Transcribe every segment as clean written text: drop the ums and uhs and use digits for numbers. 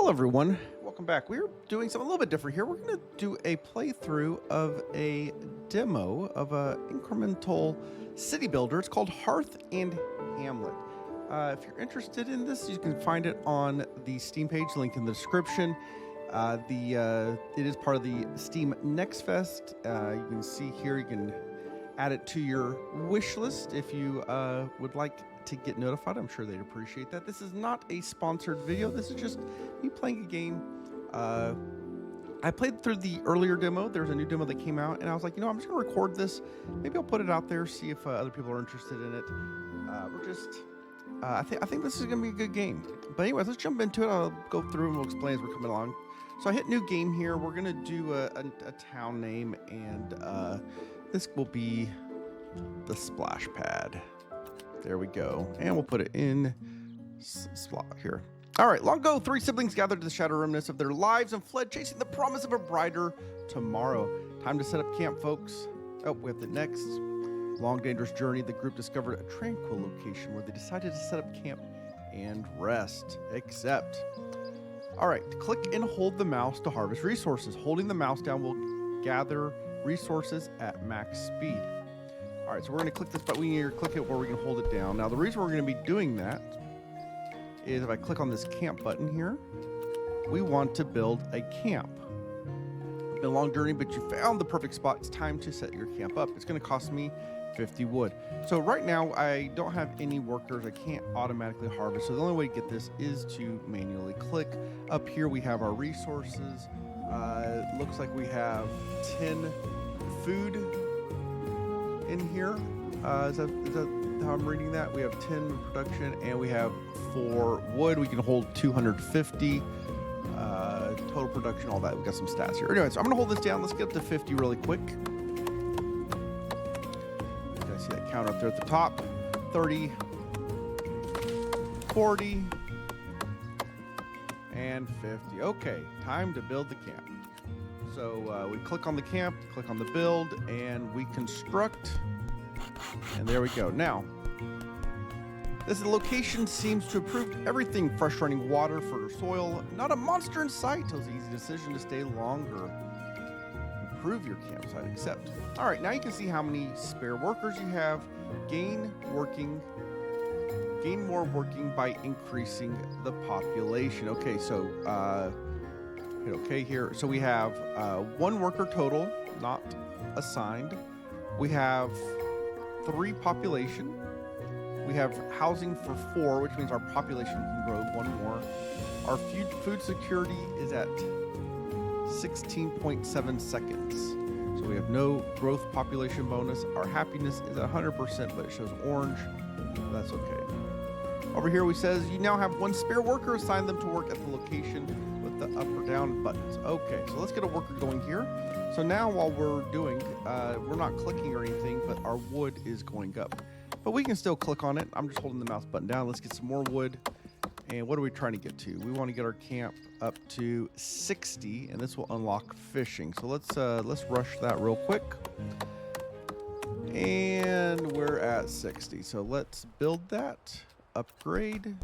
Hello everyone, welcome back. We're doing something a little bit different here. We're going to do a playthrough of a demo of a incremental city builder. It's called Hearth and Hamlet. If you're interested in this, you can find it on the Steam page, link in the description. It is part of the Steam Next Fest. You can see here, you can add it to your wish list if you would like to get notified. I'm sure they'd appreciate that. This is not a sponsored video. This is just me playing a game. I played through the earlier demo. There's a new demo that came out, and I was like, I'm just gonna record this. Maybe I'll put it out there, see if other people are interested in it. I think this is gonna be a good game. But anyways, let's jump into it. I'll go through and we'll explain as we're coming along. So I hit new game here. We're gonna do a town name, and this will be the splash pad. There we go. And we'll put it in slot here. All right, long ago, 3 siblings gathered to the shadow remnants of their lives and fled, chasing the promise of a brighter tomorrow. Time to set up camp, folks. Oh, we have the next long, dangerous journey. The group discovered a tranquil location where they decided to set up camp and rest. Except, all right, click and hold the mouse to harvest resources. Holding the mouse down will gather resources at max speed. All right, so we're going to click this, but we need to click it where we can hold it down. Now, the reason we're going to be doing that is if I click on this camp button here, we want to build a camp. It's been a long journey, but you found the perfect spot. It's time to set your camp up. It's going to cost me 50 wood. So right now, I don't have any workers. I can't automatically harvest. So the only way to get this is to manually click. Up here, we have our resources. Looks like we have 10 food in here. Is that how I'm reading that? We have 10 production and we have 4 wood. We can hold 250 total production, all that. We got some stats here. Anyway, so I'm gonna hold this down. Let's get up to 50 really quick. You guys see that counter up there at the top? 30, 40, and 50. Okay, time to build the camp. So we click on the camp, click on the build, and we construct. And there we go. Now, this location seems to have proved everything. Fresh running water, fertile soil, not a monster in sight. It was an easy decision to stay longer. Improve your campsite, except. All right, now you can see how many spare workers you have. Gain more working by increasing the population. Okay, so hit OK here. So we have 1 worker total, not assigned. We have 3 population. We have housing for 4, which means our population can grow 1 more. Our food security is at 16.7 seconds. So we have no growth population bonus. Our happiness is at 100%, but it shows orange. That's okay. Over here, we says you now have 1 spare worker. Assign them to work at the location with the up or down buttons. Okay, so let's get a worker going here. So now while we're doing, we're not clicking or anything, but our wood is going up. But we can still click on it. I'm just holding the mouse button down. Let's get some more wood. And what are we trying to get to? We want to get our camp up to 60, and this will unlock fishing. So let's rush that real quick. And we're at 60. So let's build that. Upgrade.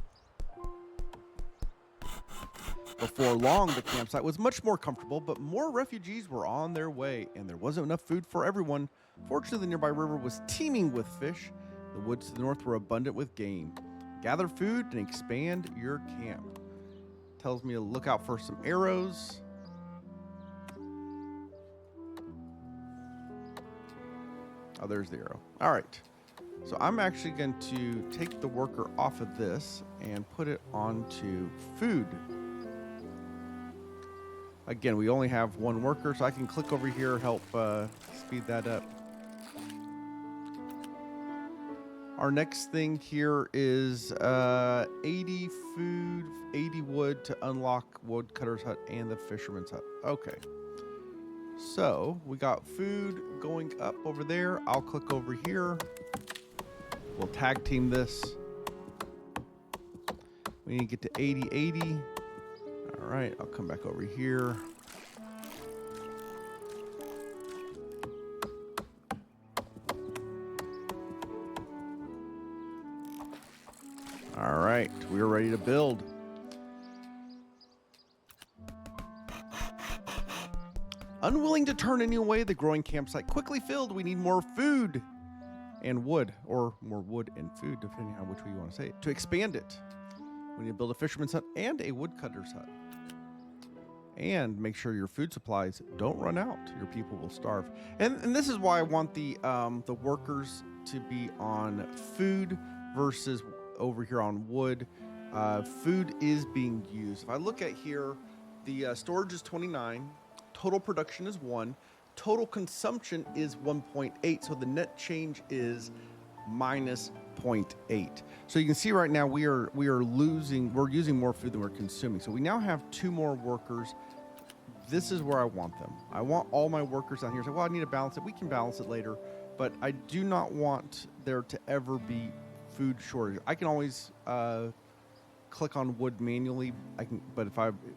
Before long, the campsite was much more comfortable, but more refugees were on their way, and there wasn't enough food for everyone. Fortunately, the nearby river was teeming with fish. The woods to the north were abundant with game. Gather food and expand your camp. Tells me to look out for some arrows. Oh, there's the arrow. All right. So I'm actually going to take the worker off of this and put it onto food. Again, we only have 1 worker, so I can click over here, help speed that up. Our next thing here is 80 food, 80 wood to unlock woodcutter's hut and the fisherman's hut. Okay. So we got food going up over there. I'll click over here. We'll tag team this. We need to get to 80, 80. All right, I'll come back over here. All right, we're ready to build. Unwilling to turn any away, the growing campsite quickly filled. We need more food and wood, or more wood and food, depending on which way you want to say it, to expand it. We need to build a fisherman's hut and a woodcutter's hut. And make sure your food supplies don't run out. Your people will starve. And this is why I want the workers to be on food versus over here on wood. Food is being used. If I look at here, the storage is 29, total production is 1, total consumption is 1.8. So the net change is minus 0.8. So you can see right now we're using more food than we're consuming. So we now have 2 more workers. This is where I want them. I want all my workers down here. So, well, I need to balance it. We can balance it later, but I do not want there to ever be food shortage. I can always click on wood manually. But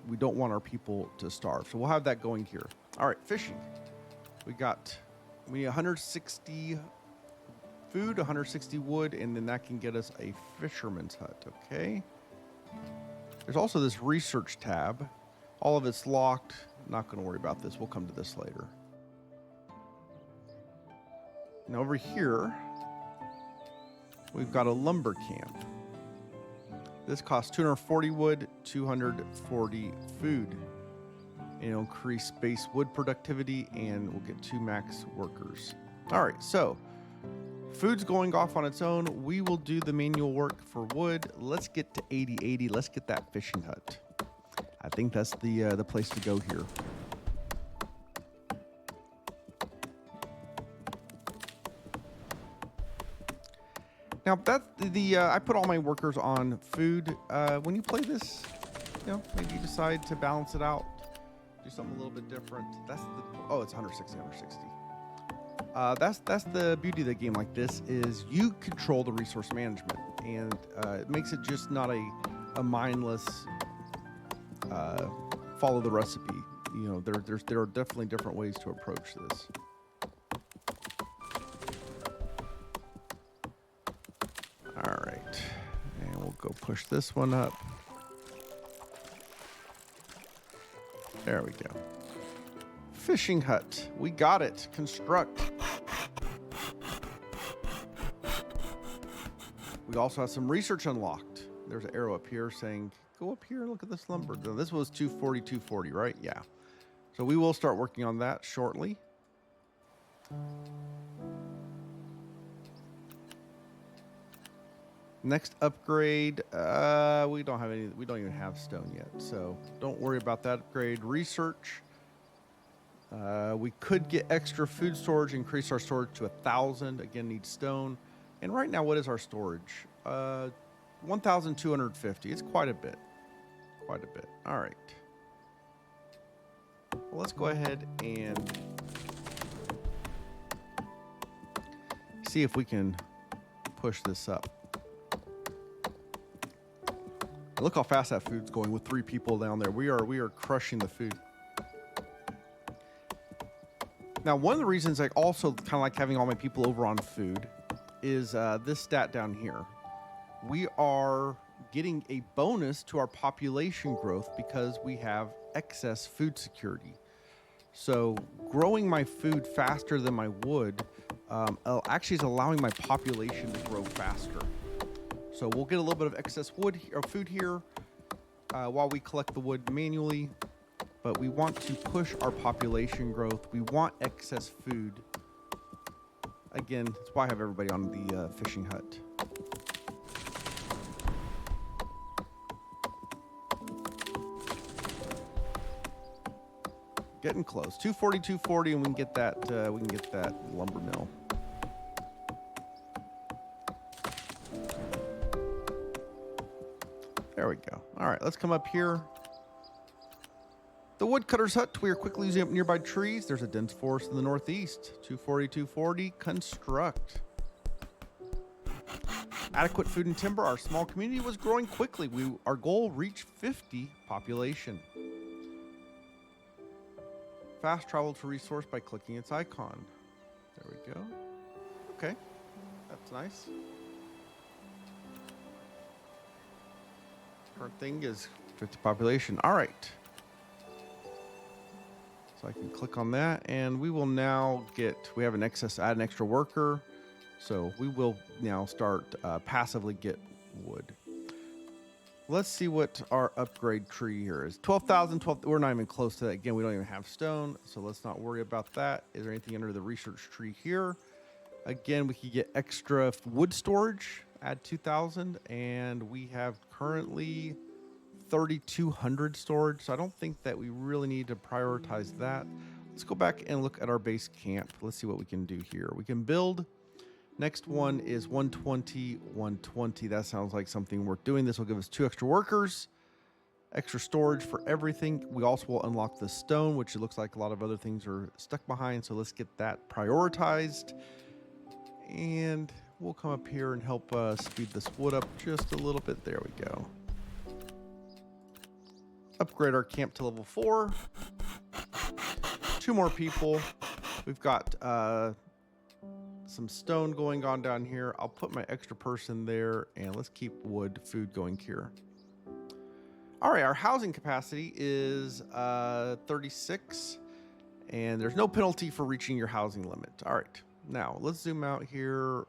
we don't want our people to starve. So we'll have that going here. All right, fishing. We need 160 food, 160 wood, and then that can get us a fisherman's hut. Okay. There's also this research tab. All of it's locked. Not going to worry about this. We'll come to this later. Now over here, we've got a lumber camp. This costs 240 wood, 240 food. And it'll increase base wood productivity, and we'll get 2 max workers. All right, so food's going off on its own. We will do the manual work for wood. Let's get to 80-80. Let's get that fishing hut. I think that's the place to go here. Now that's I put all my workers on food. When you play this, maybe you decide to balance it out, do something a little bit different. It's 160, 160. That's the beauty of the game like this is you control the resource management, and it makes it just not a mindless follow the recipe. There are definitely different ways to approach this. All right, and we'll go push this one up. There we go. Fishing hut. We got it. Construct. We also have some research unlocked. There's an arrow up here saying, go up here and look at this lumber. So this was 240, right? Yeah. So we will start working on that shortly. Next upgrade, we don't even have stone yet, so don't worry about that upgrade. Research, we could get extra food storage, increase our storage to 1,000. Again, need stone. And right now, what is our storage? 1,250. It's quite a bit. Quite a bit. All right. Well, let's go ahead and see if we can push this up. Look how fast that food's going with 3 people down there. We are crushing the food. Now, one of the reasons I also kind of like having all my people over on food is this stat down here. We are getting a bonus to our population growth because we have excess food security. So growing my food faster than my wood actually is allowing my population to grow faster. So we'll get a little bit of excess food here while we collect the wood manually, but we want to push our population growth. We want excess food. Again, that's why I have everybody on the fishing hut. Getting close. 240, and we can get that lumber mill. There we go. All right, let's come up here. The woodcutter's hut. We are quickly using up nearby trees. There's a dense forest in the northeast. 240, construct. Adequate food and timber. Our small community was growing quickly. Our goal reached 50 population. Fast travel to resource by clicking its icon. There we go. Okay, that's nice. Current thing is 50 population. All right. So I can click on that, and we will now we have an excess, add an extra worker. So we will now start passively get wood. Let's see what our upgrade tree here is. 12,000, we're not even close to that. Again, we don't even have stone, so let's not worry about that. Is there anything under the research tree here? Again, we could get extra wood storage, add 2,000, and we have currently 3,200 storage, so I don't think that we really need to prioritize that. Let's go back and look at our base camp. Let's see what we can do here. We can build. Next one is 120, 120. That sounds like something worth doing. This will give us 2 extra workers, extra storage for everything. We also will unlock the stone, which it looks like a lot of other things are stuck behind. So let's get that prioritized. And we'll come up here and help speed this wood up just a little bit. There we go. Upgrade our camp to level 4. 2 more people. We've got some stone going on down here. I'll put my extra person there, and let's keep food going here. All right, our housing capacity is 36, and there's no penalty for reaching your housing limit. All right, now let's zoom out here.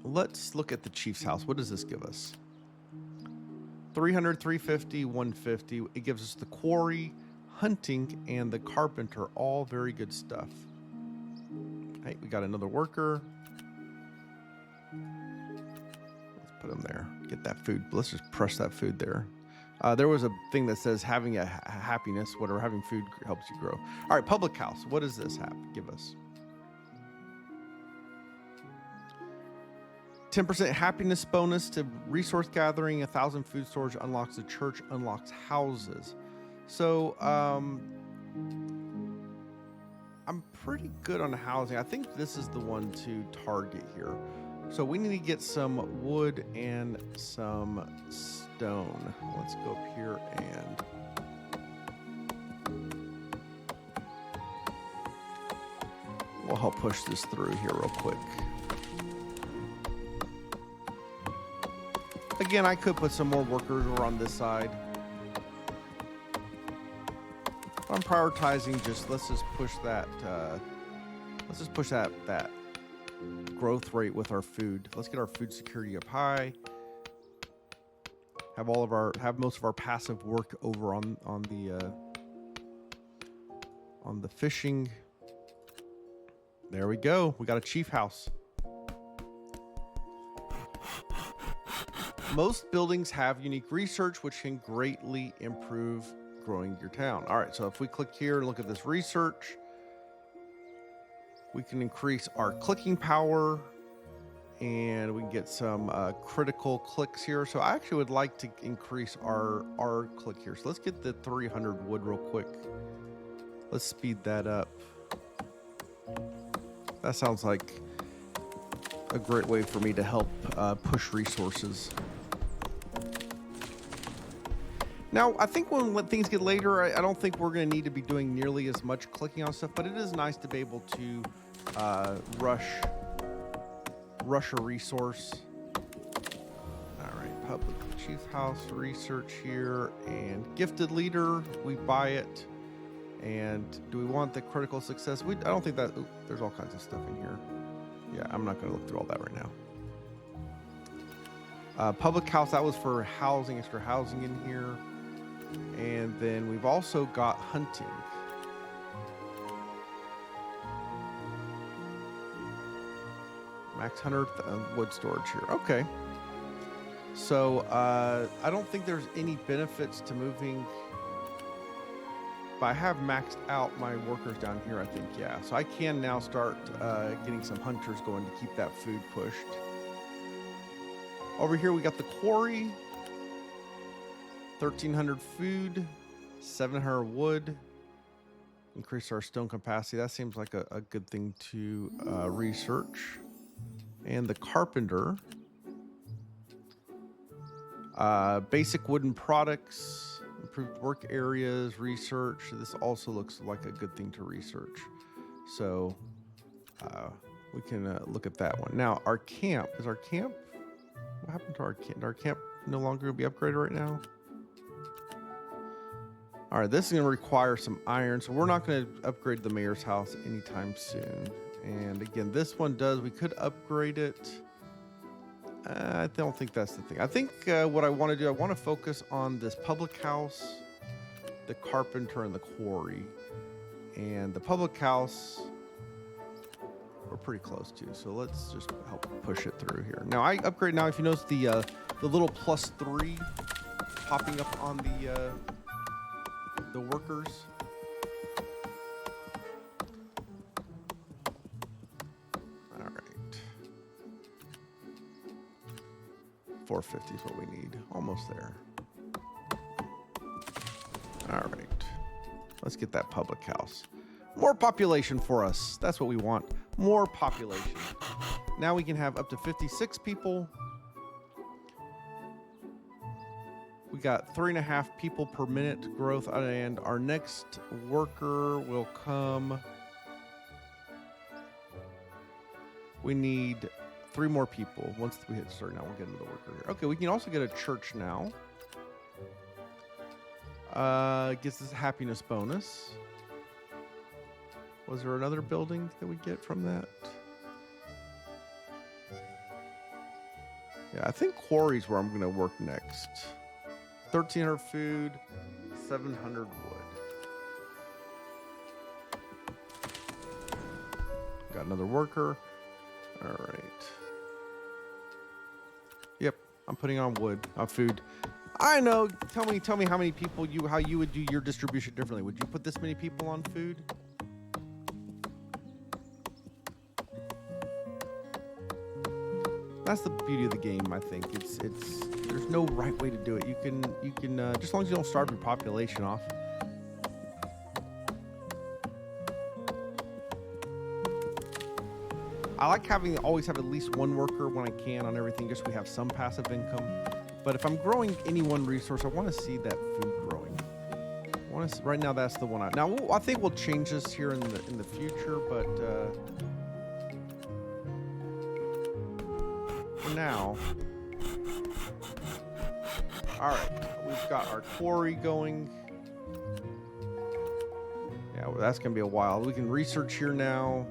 Let's look at the chief's house. What does this give us? 300, 350, 150. It gives us the quarry, hunting, and the carpenter. All very good stuff. Hey, we got another worker. Let's put him there. Get that food. Let's just press that food there. There was a thing that says having a happiness, whatever, having food helps you grow. All right, public house. What does this give us? 10% happiness bonus to resource gathering. 1,000 food storage unlocks the church, unlocks houses. So I'm pretty good on housing. I think this is the one to target here. So we need to get some wood and some stone. Let's go up here and we'll help push this through here real quick. Again, I could put some more workers over on this side. I'm prioritizing let's just push that that growth rate with our food. Let's get our food security up high. Have most of our passive work over on the fishing. There we go. We got a chief house. Most buildings have unique research, which can greatly improve growing your town. All right, so if we click here and look at this research, we can increase our clicking power, and we can get some critical clicks here. So I actually would like to increase our click here. So let's get the 300 wood real quick. Let's speed that up. That sounds like a great way for me to help push resources. Now, I think when things get later, I don't think we're going to need to be doing nearly as much clicking on stuff, but it is nice to be able to rush a resource. All right, public chief house research here, and gifted leader, we buy it. And do we want the critical success? I don't think that, there's all kinds of stuff in here. Yeah, I'm not going to look through all that right now. Public house, that was for housing, extra housing in here. And then we've also got hunting. Max 100 wood storage here. Okay. So I don't think there's any benefits to moving. But I have maxed out my workers down here, I think, yeah. So I can now start getting some hunters going to keep that food pushed. Over here we got the quarry. 1,300 food, 700 wood. Increase our stone capacity. That seems like a good thing to research. And the carpenter. Basic wooden products, improved work areas, research. This also looks like a good thing to research. So we can look at that one. Now, our camp. Is our camp? What happened to our camp? Our camp no longer be upgraded right now? All right, this is going to require some iron, so we're not going to upgrade the mayor's house anytime soon. And again, this one does. We could upgrade it. I don't think that's the thing. I think what I want to do, I want to focus on this public house, the carpenter, and the quarry. And the public house, we're pretty close to, so let's just help push it through here. Now, I upgrade now. If you notice the little +3 popping up on the workers. All right. 450 is what we need. Almost there. All right. Let's get that public house. More population for us. That's what we want. More population. Now we can have up to 56 people. We got 3.5 people per minute growth, and our next worker will come. We need 3 more people. Once we hit start, now we'll get another worker here. Okay, we can also get a church now. Gets us a happiness bonus. Was there another building that we get from that? Yeah, I think quarry's where I'm going to work next. 1,300 food, 700 wood. Got another worker. All right. Yep, I'm putting on wood, food. I know. Tell me how many people how you would do your distribution differently. Would you put this many people on food? That's the beauty of the game, I think. It's there's no right way to do it. You can just as long as you don't starve your population off. I like always have at least one worker when I can on everything, just so we have some passive income. But if I'm growing any one resource, I want to see that food growing. Right now, that's the one. I think we'll change this here in the future, but for now, all right. We've got our quarry going. Yeah, well, that's gonna be a while. We can research here now.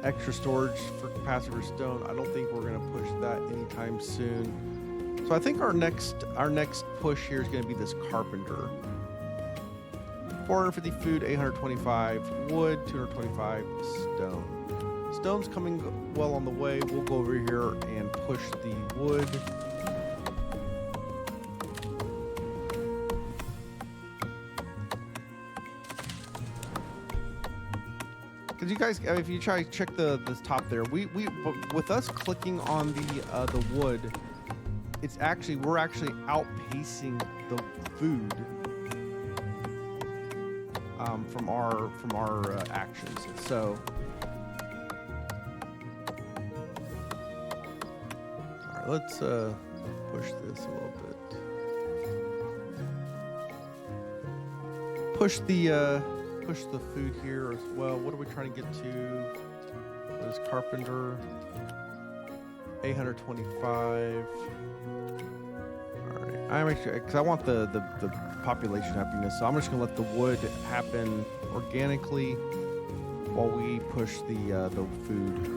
Extra storage for capacity for stone. I don't think we're gonna push that anytime soon. So I think our next push here is gonna be this carpenter. 450 food, 825 wood, 225 stone. Stone's coming well on the way. We'll go over here and push the wood. Because you guys, if you try to check this top there, with us clicking on the wood, we're actually outpacing the food from our actions. So, all right, let's push this a little bit. Push the food here as well. What are we trying to get to? What is carpenter? 825. All right. I'm actually, because I want the population happiness, so I'm just gonna let the wood happen organically while we push the food.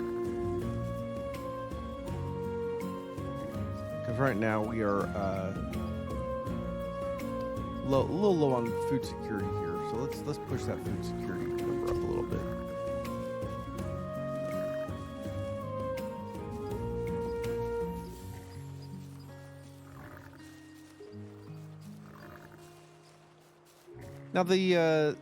Because right now we are a little low on food security here. So let's push that food security number up a little bit. Now the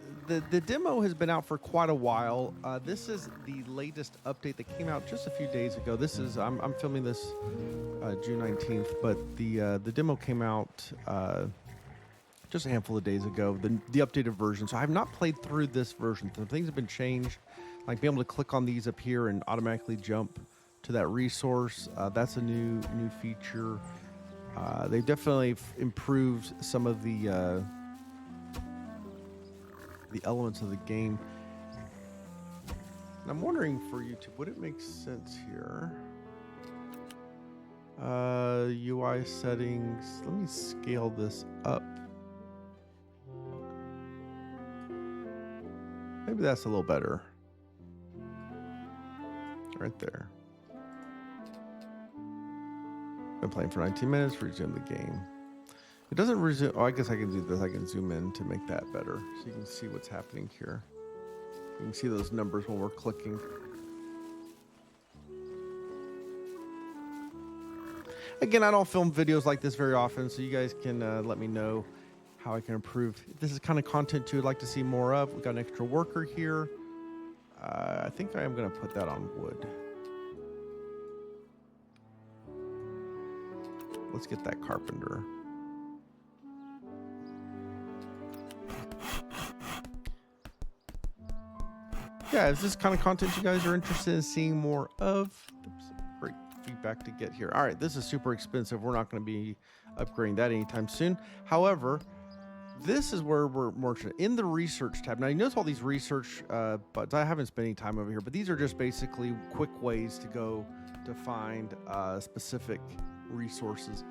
demo has been out for quite a while. This is the latest update that came out just a few days ago. This is I'm filming this June 19th, but the demo came out just a handful of days ago, the updated version. So I have not played through this version. Some things have been changed, like being able to click on these up here and automatically jump to that resource. That's a new feature. They've definitely improved some of the elements of the game. And I'm wondering for YouTube, would it make sense here? UI settings. Let me scale this up. Maybe that's a little better. Right there. Been playing for 19 minutes. Resume the game. It doesn't resume. Oh, I guess I can do this. I can zoom in to make that better, so you can see what's happening here. You can see those numbers when we're clicking. Again, I don't film videos like this very often, so you guys can let me know how I can improve. If this is kind of content you'd like to see more of, we got an extra worker here. I think I am going to put that on wood. Let's get that carpenter. Yeah, is this kind of content you guys are interested in seeing more of? Great feedback to get here. All right, this is super expensive. We're not going to be upgrading that anytime soon. However, this is where we're more in the research tab. Now, you notice all these research buttons. I haven't spent any time over here, but these are just basically quick ways to go to find specific resources.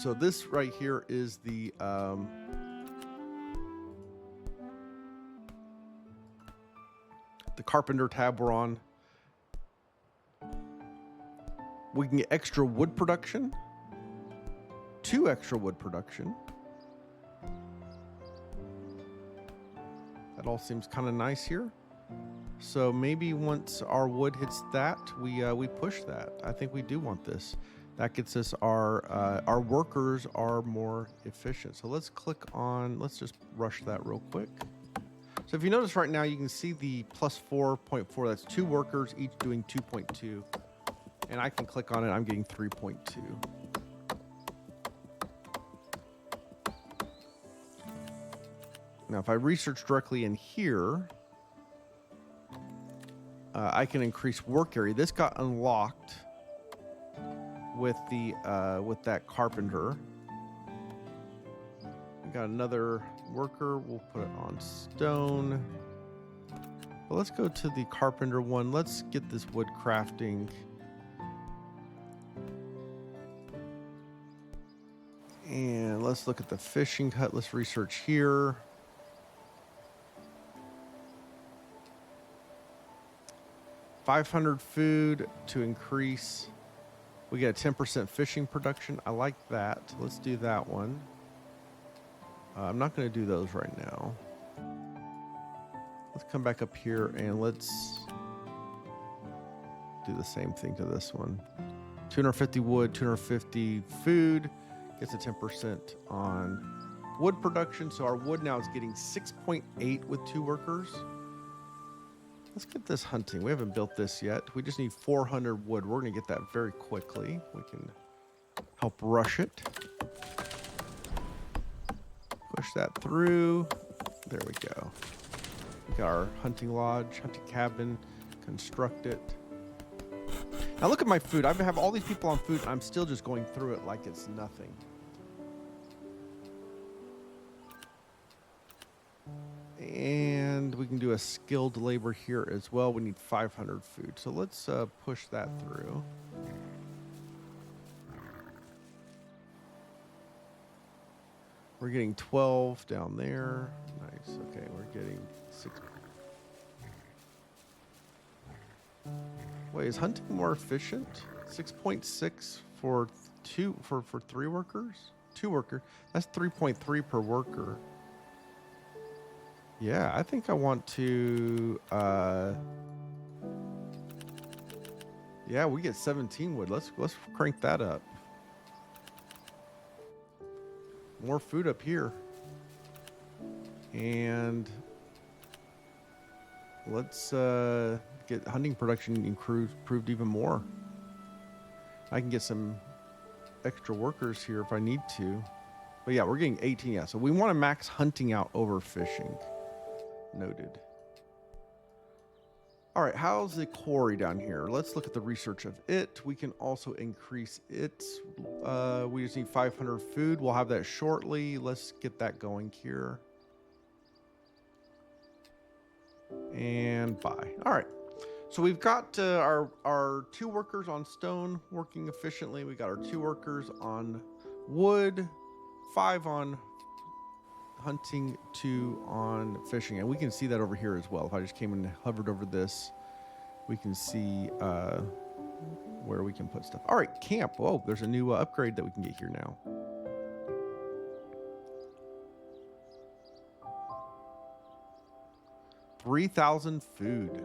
So this right here is the carpenter tab we're on. We can get extra wood production, 2 extra wood production. That all seems kind of nice here. So maybe once our wood hits that, we push that. I think we do want this. That gets us our workers are more efficient. So let's click on. Let's just rush that real quick. So if you notice right now, you can see the plus 4.4. That's 2 workers, each doing 2.2. And I can click on it. I'm getting 3.2. Now, if I research directly in here, I can increase work area. This got unlocked with the with that carpenter. We got another worker. We'll put it on stone. But let's go to the carpenter one. Let's get this wood crafting. And let's look at the fishing hut. Let's research here. $500 food to increase. We get a 10% fishing production. I like that. Let's do that one. I'm not going to do those right now. Let's come back up here and let's do the same thing to this one. 250 wood, 250 food. Gets a 10% on wood production. So our wood now is getting 6.8 with 2 workers. Let's get this hunting. We haven't built this yet. We just need 400 wood. We're going to get that very quickly. We can help rush it. Push that through. There we go. We got our hunting lodge, hunting cabin, construct it. Now look at my food. I have all these people on food. I'm still just going through it like it's nothing. And we can do a skilled labor here as well. We need 500 food. So let's push that through. We're getting 12 down there. Nice. Okay, we're getting 6. Wait, is hunting more efficient? 6.6 for 3 workers? 2 workers. That's 3.3 per worker. Yeah, I think I want to yeah, we get 17 wood. Let's crank that up. More food up here. And let's get hunting production improved even more. I can get some extra workers here if I need to. But yeah, we're getting 18. Yeah, so we want to max hunting out over fishing. Noted. All right, how's the quarry down here? Let's look at the research of it. We can also increase it. We just need 500 food. We'll have that shortly. Let's get that going here. And buy. All right. So we've got our 2 workers on stone working efficiently. We got our 2 workers on wood, 5 on hunting, 2 on fishing, and we can see that over here as well. If I just came and hovered over this, we can see where we can put stuff. All right, camp. Whoa, there's a new upgrade that we can get here now. $3,000 food.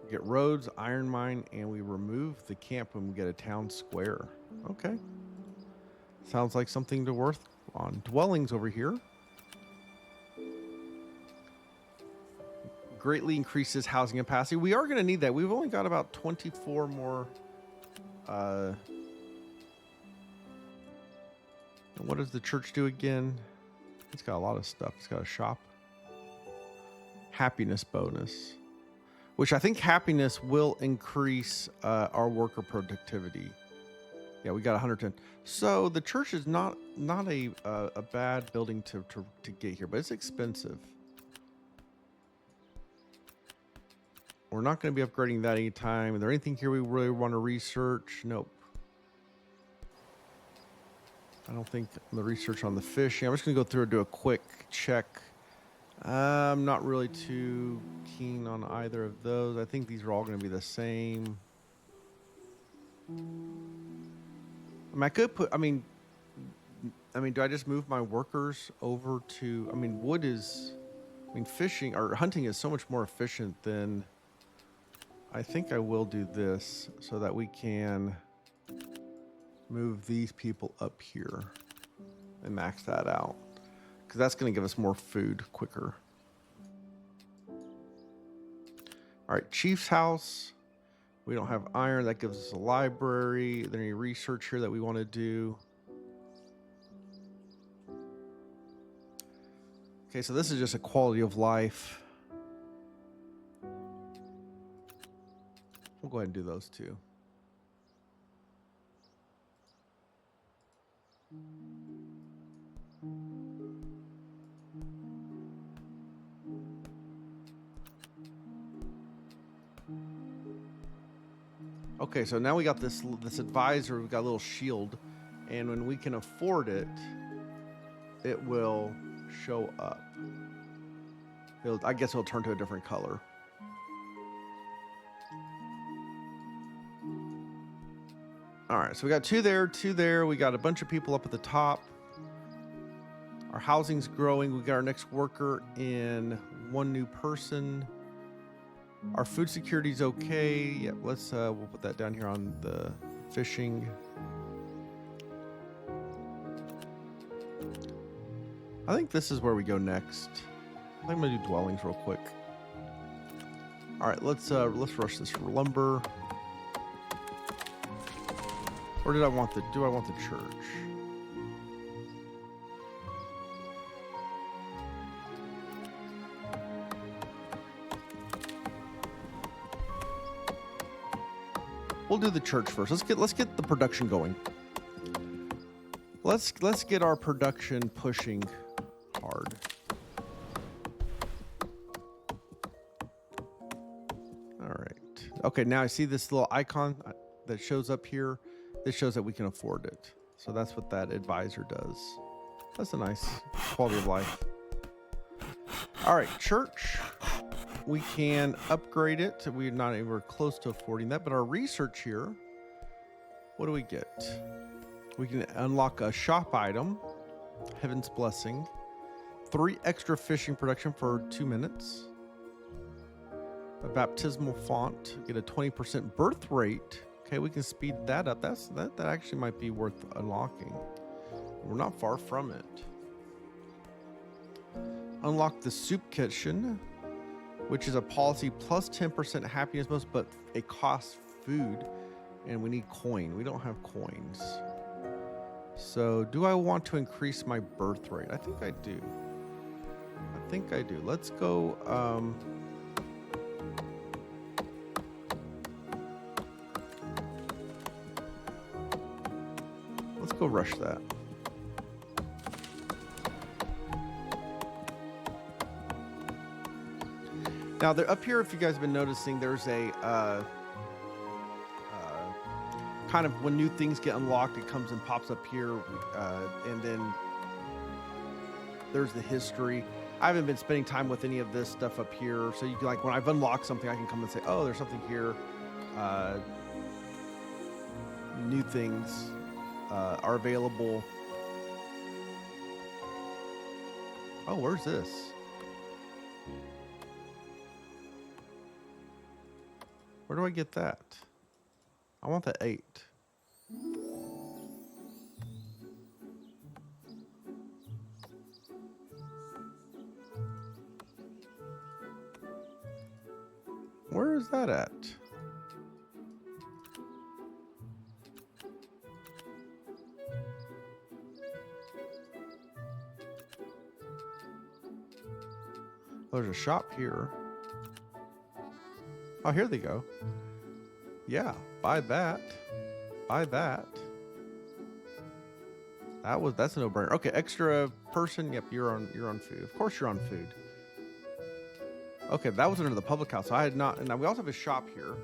We get roads, iron mine, and we remove the camp when we get a town square. Okay. Sounds like something to work on. Dwellings over here. Greatly increases housing capacity. We are going to need that. We've only got about 24 more. And what does the church do again? It's got a lot of stuff. It's got a shop. Happiness bonus, which I think happiness will increase our worker productivity. Yeah, we got 110. So the church is not a bad building to get here, but it's expensive. We're not going to be upgrading that anytime. Is there anything here we really want to research? Nope. I don't think the research on the fishing. I'm just going to go through and do a quick check. I'm not really too keen on either of those. I think these are all going to be the same. I mean, I could put, I mean, do I just move my workers over to, wood is, fishing or hunting is so much more efficient than, I think I will do this so that we can move these people up here and max that out. Because that's going to give us more food quicker. All right, Chief's house. We don't have iron. That gives us a library. Is there any research here that we want to do? Okay, so this is just a quality of life. We'll go ahead and do those two. Okay, so now we got this advisor. We've got a little shield, and when we can afford it, it will show up. I guess it'll turn to a different color. All right, so we got 2 there, 2 there. We got a bunch of people up at the top. Our housing's growing. We got our next worker in 1 new person. Our food security is okay. Yeah, let's we'll put that down here on the fishing. I think this is where we go next. I think I'm gonna do dwellings real quick. All right, let's rush this for lumber. Or do I want the church? We'll do the church first. Let's get the production going. Let's get our production pushing hard. All right. Okay, now I see this little icon that shows up here. This shows that we can afford it. So that's what that advisor does. That's a nice quality of life. All right, church. We can upgrade it. We're not even close to affording that, but our research here, what do we get? We can unlock a shop item, Heaven's Blessing, 3 extra fishing production for 2 minutes, a baptismal font, get a 20% birth rate. Okay, we can speed that up. That actually might be worth unlocking. We're not far from it. Unlock the soup kitchen, which is a policy plus 10% happiness bonus, but it costs food, and we need coin. We don't have coins. So do I want to increase my birth rate? I think I do. Let's go. Let's go rush that. Now, they're up here, if you guys have been noticing, there's a kind of when new things get unlocked, it comes and pops up here, and then there's the history. I haven't been spending time with any of this stuff up here, so you can, like, when I've unlocked something, I can come and say, oh, there's something here. New things are available. Oh, where's this? Where do I get that? I want that 8. Where is that at? Oh, there's a shop here. Oh, here they go. Yeah, buy that. Buy that. That's a no-brainer. Okay, extra person. Yep, you're on food. Of course you're on food. Okay, that was under the public house. I had not, and now we also have a shop here.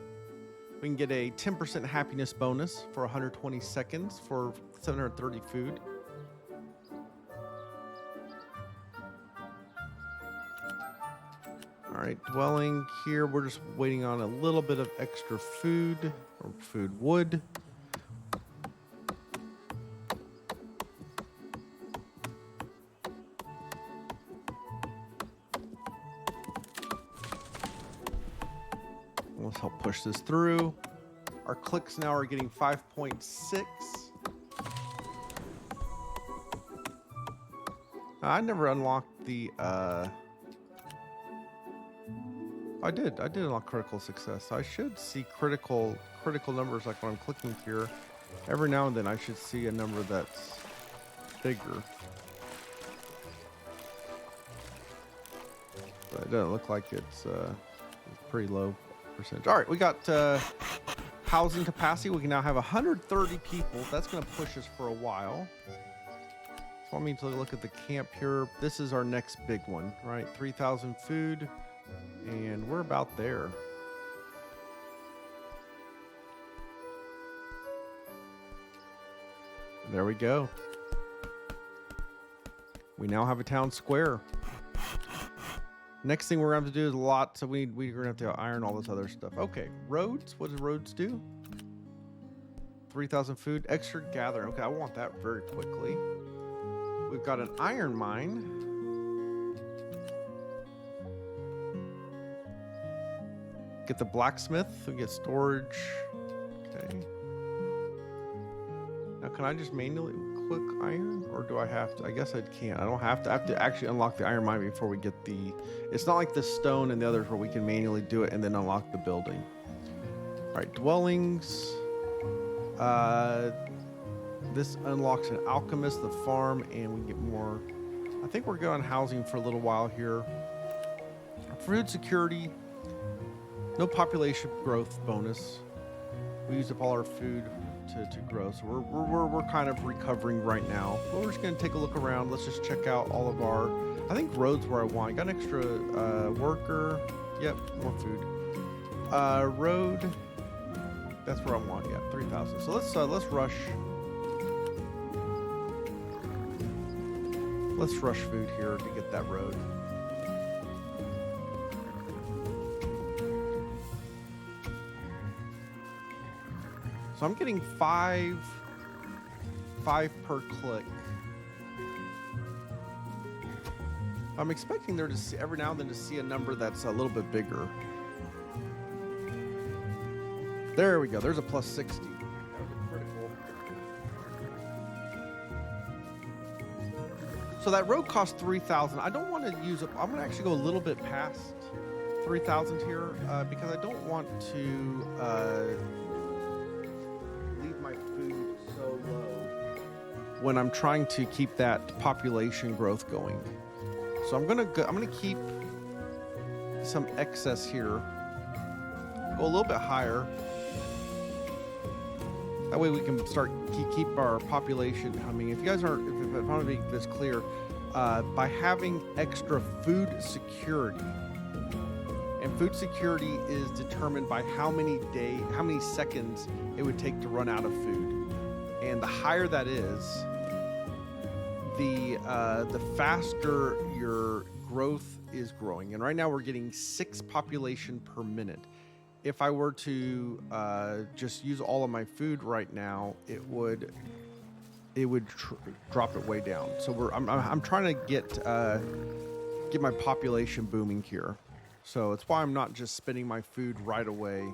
We can get a 10% happiness bonus for 120 seconds for 730 food. All right, dwelling here. We're just waiting on a little bit of extra food or food wood. Let's help push this through. Our clicks now are getting 5.6. I never unlocked the I did unlock critical success. So I should see critical numbers, like when I'm clicking here. Every now and then I should see a number that's bigger. But it doesn't look like it's pretty low percentage. All right, we got housing capacity. We can now have 130 people. That's going to push us for a while. So I mean to look at the camp here. This is our next big one, right? 3,000 food. And we're about there. There we go. We now have a town square. Next thing we're going to have to do is a lot, so we're going to have to iron all this other stuff. Okay, roads. What does roads do? 3,000 food. Extra gathering. Okay, I want that very quickly. We've got an iron mine. Get the blacksmith. We get storage. Okay. Now, can I just manually click iron, or do I have to? I guess I can't. I don't have to. I have to actually unlock the iron mine before we get the. It's not like the stone and the others where we can manually do it and then unlock the building. All right, dwellings. This unlocks an alchemist, the farm, and we get more. I think we're going on housing for a little while here. Food security. No population growth bonus. We used up all our food to grow, so we're kind of recovering right now. But we're just gonna take a look around. Let's just check out all of our. I think roads where I want. I got an extra worker. Yep, more food. Road. That's where I want. Yeah, 3,000. So let's rush. Let's rush food here to get that road. So I'm getting five per click. I'm expecting there to see every now and then to see a number that's a little bit bigger. There we go. There's a plus 60. That was a critical. So that road costs 3,000. I don't want to use up. I'm going to actually go a little bit past 3,000 here because I don't want to leave my food so low when I'm trying to keep that population growth going. So I'm gonna keep some excess here. Go a little bit higher. That way we can start keep our population humming. If you guys aren't, if I want to make this clear, by having extra food security, And food security is determined by how many seconds it would take to run out of food. And the higher that is, the faster your growth is growing. And right now we're getting 6 population per minute. If I were to just use all of my food right now, it would drop it way down. So I'm trying to get my population booming here. So it's why I'm not just spending my food right away.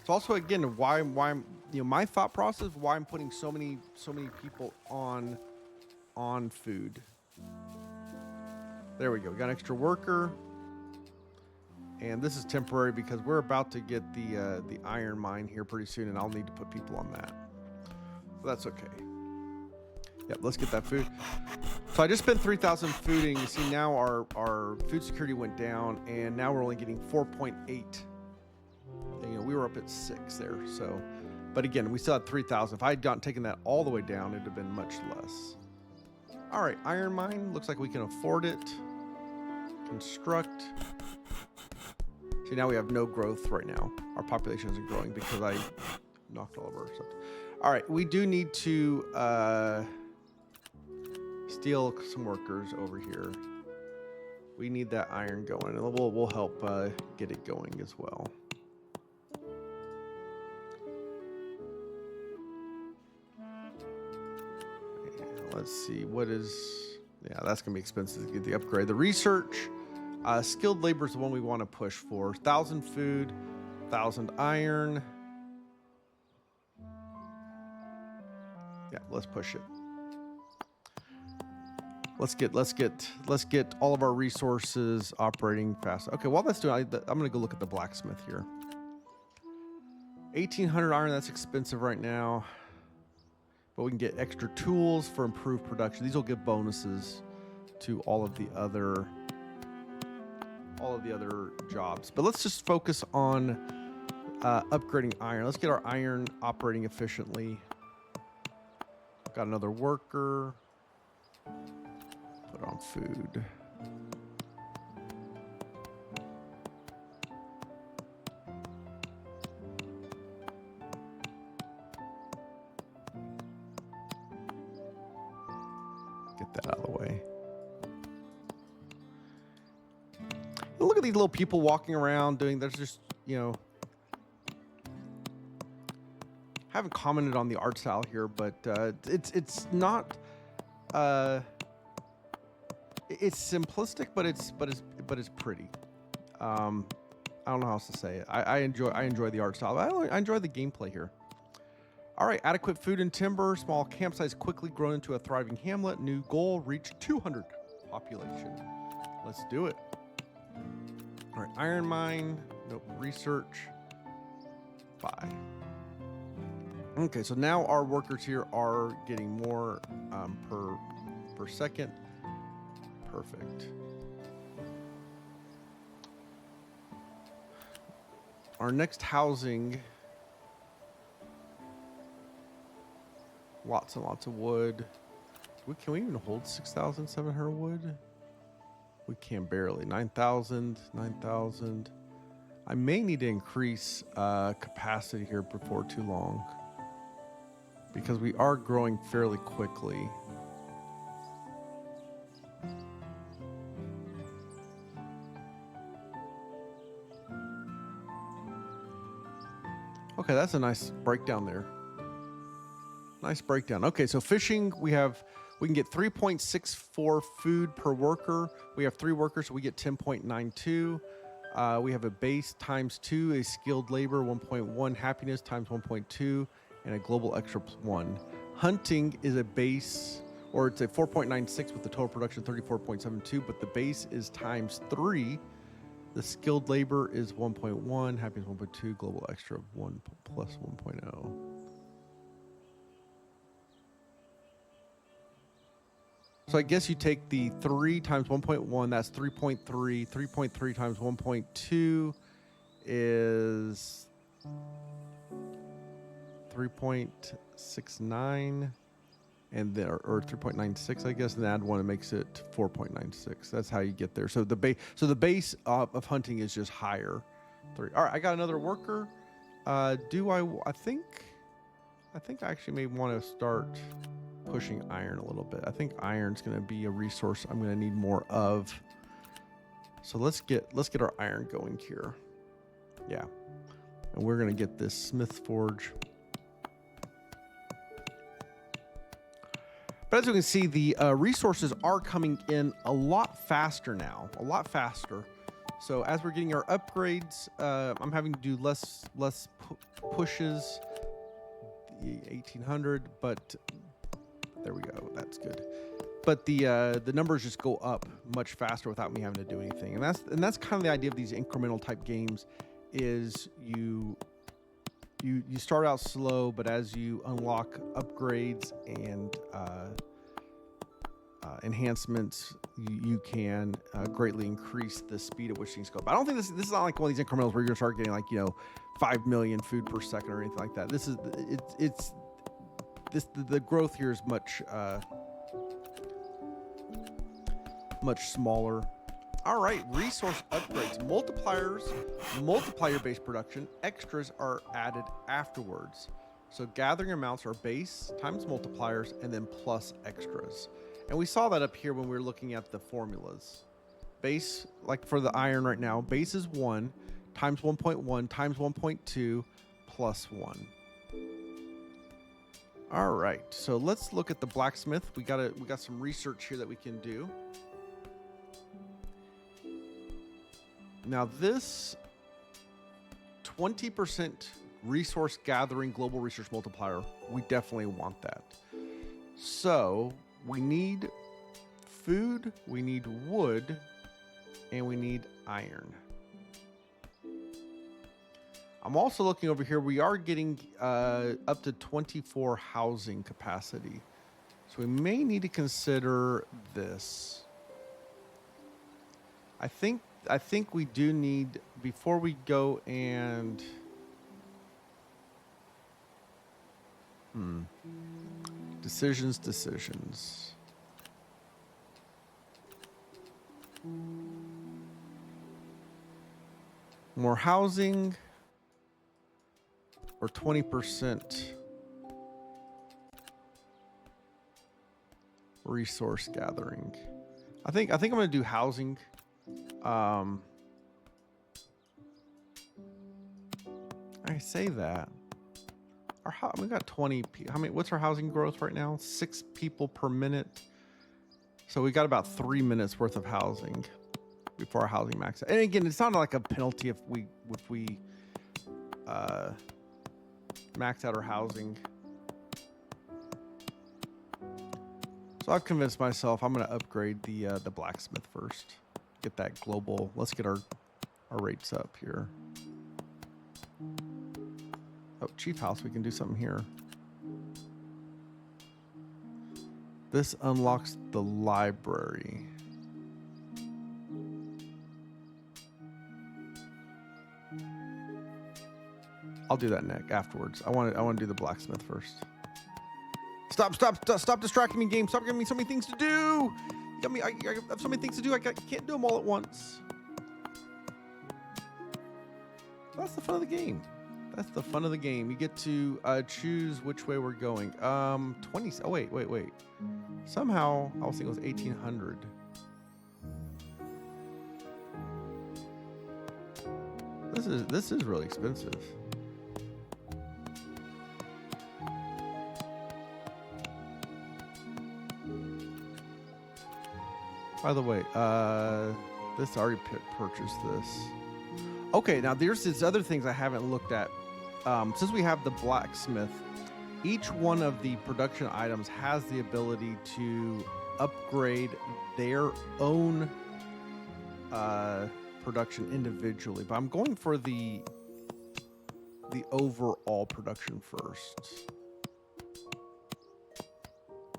It's also, again, why I'm, my thought process, why I'm putting so many people on food. There we go. We got an extra worker. And this is temporary because we're about to get the iron mine here pretty soon, and I'll need to put people on that. So that's okay. Yep, let's get that food. So I just spent 3,000 fooding. You see now our food security went down, and now we're only getting 4.8. We were up at 6 there. So, but again, we still had 3,000. If I had taken that all the way down, it'd have been much less. All right, iron mine. Looks like we can afford it. Construct. See, now we have no growth right now. Our population isn't growing because I knocked all over stuff. All right, we do need to steal some workers over here. We need that iron going, and we'll help get it going as well. Let's see, what is... Yeah, that's going to be expensive to get the upgrade. The research, skilled labor is the one we want to push for. 1,000 food, 1,000 iron. Yeah, let's push it. Let's get all of our resources operating fast. Okay, while that's doing, I'm going to go look at the blacksmith here. 1,800 iron, that's expensive right now. But we can get extra tools for improved production. These will give bonuses to all of the other jobs. But let's just focus on upgrading iron. Let's get our iron operating efficiently. Got another worker. Put on food. Get that out of the way. And look at these little people walking around doing, there's just, haven't commented on the art style here, but it's not it's simplistic, but it's pretty. I don't know how else to say it. I enjoy the art style. I enjoy the gameplay here. All right, adequate food and timber. Small campsite quickly grown into a thriving hamlet. New goal, reach 200 population. Let's do it. All right, iron mine. Nope, research. Buy. Okay, so now our workers here are getting more per second. Perfect. Our next housing. Lots and lots of wood. Can we even hold 6,700 wood? We can barely. 9,000, 9,000. I may need to increase capacity here before too long, because we are growing fairly quickly. Okay, that's a nice breakdown there. Nice breakdown. Okay, so fishing, we can get 3.64 food per worker. We have 3 workers, so we get 10.92. We have a base times 2, a skilled labor 1.1, happiness times 1.2, and a global extra 1. Hunting is a base, or it's a 4.96 with the total production 34.72, but the base is times 3. The skilled labor is 1.1, happiness 1.2, global extra 1 plus 1.0. So I guess you take the 3 times 1.1, that's 3.3. 3.3 times 1.2 is 3.69. and then or 3.96, I guess, and add one, it makes it 4.96. That's how you get there. So the base of hunting is just higher. 3. All right, I got another worker. I think I actually may want to start pushing iron a little bit. I think iron's going to be a resource I'm going to need more of. So let's get our iron going here. Yeah. And we're going to get this smith forge. But as you can see, the resources are coming in a lot faster now, a lot faster. So as we're getting our upgrades, I'm having to do less pushes, the 1800, but there we go. That's good. But the numbers just go up much faster without me having to do anything. And that's kind of the idea of these incremental type games, is you start out slow, but as you unlock upgrades and enhancements, you can greatly increase the speed at which things go. But I don't think this is not like one of these incrementals where you're gonna start getting like 5 million food per second or anything like that. This is the growth here is much smaller. All right, resource upgrades, multipliers, multiplier-based production, extras are added afterwards. So gathering amounts are base times multipliers and then plus extras. And we saw that up here when we were looking at the formulas. Base, like for the iron right now, base is 1 times 1.1 times 1.2 plus 1. All right, so let's look at the blacksmith. We got some research here that we can do. Now this 20% resource gathering global research multiplier, we definitely want that. So we need food, we need wood, and we need iron. I'm also looking over here. We are getting up to 24 housing capacity. So we may need to consider this. I think we do need, before we go and decisions. More housing or 20% resource gathering. I think I'm going to do housing. I say that. We got 20. How many? What's our housing growth right now? 6 people per minute. So we got about 3 minutes worth of housing before our housing max. And again, it's not like a penalty if we max out our housing. So I've convinced myself I'm going to upgrade the blacksmith first. Get that global. Let's get our rates up here. Oh, chief house, we can do something here. This unlocks the library. I'll do that afterwards. I want to do the blacksmith first. Stop distracting me, game. Stop giving me so many things to do. You got me. I have so many things to do. I can't do them all at once. That's the fun of the game. That's the fun of the game. You get to choose which way we're going. 20. Oh wait. Somehow I was thinking it was 1800. This is really expensive. By the way, this already purchased this. Okay, now there's these other things I haven't looked at. Since we have the blacksmith, each one of the production items has the ability to upgrade their own production individually. But I'm going for the overall production first.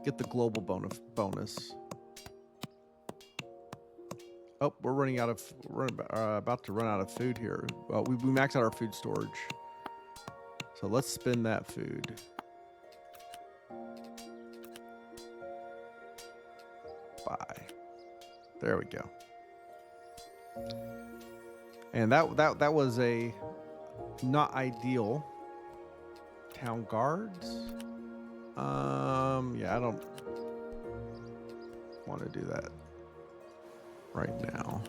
Get the global bonus. Oh, we're about to run out of food here. Well, we maxed out our food storage. So let's spend that food. buy. There we go. And that was a not ideal. Town guards. Yeah, I don't want to do that right now.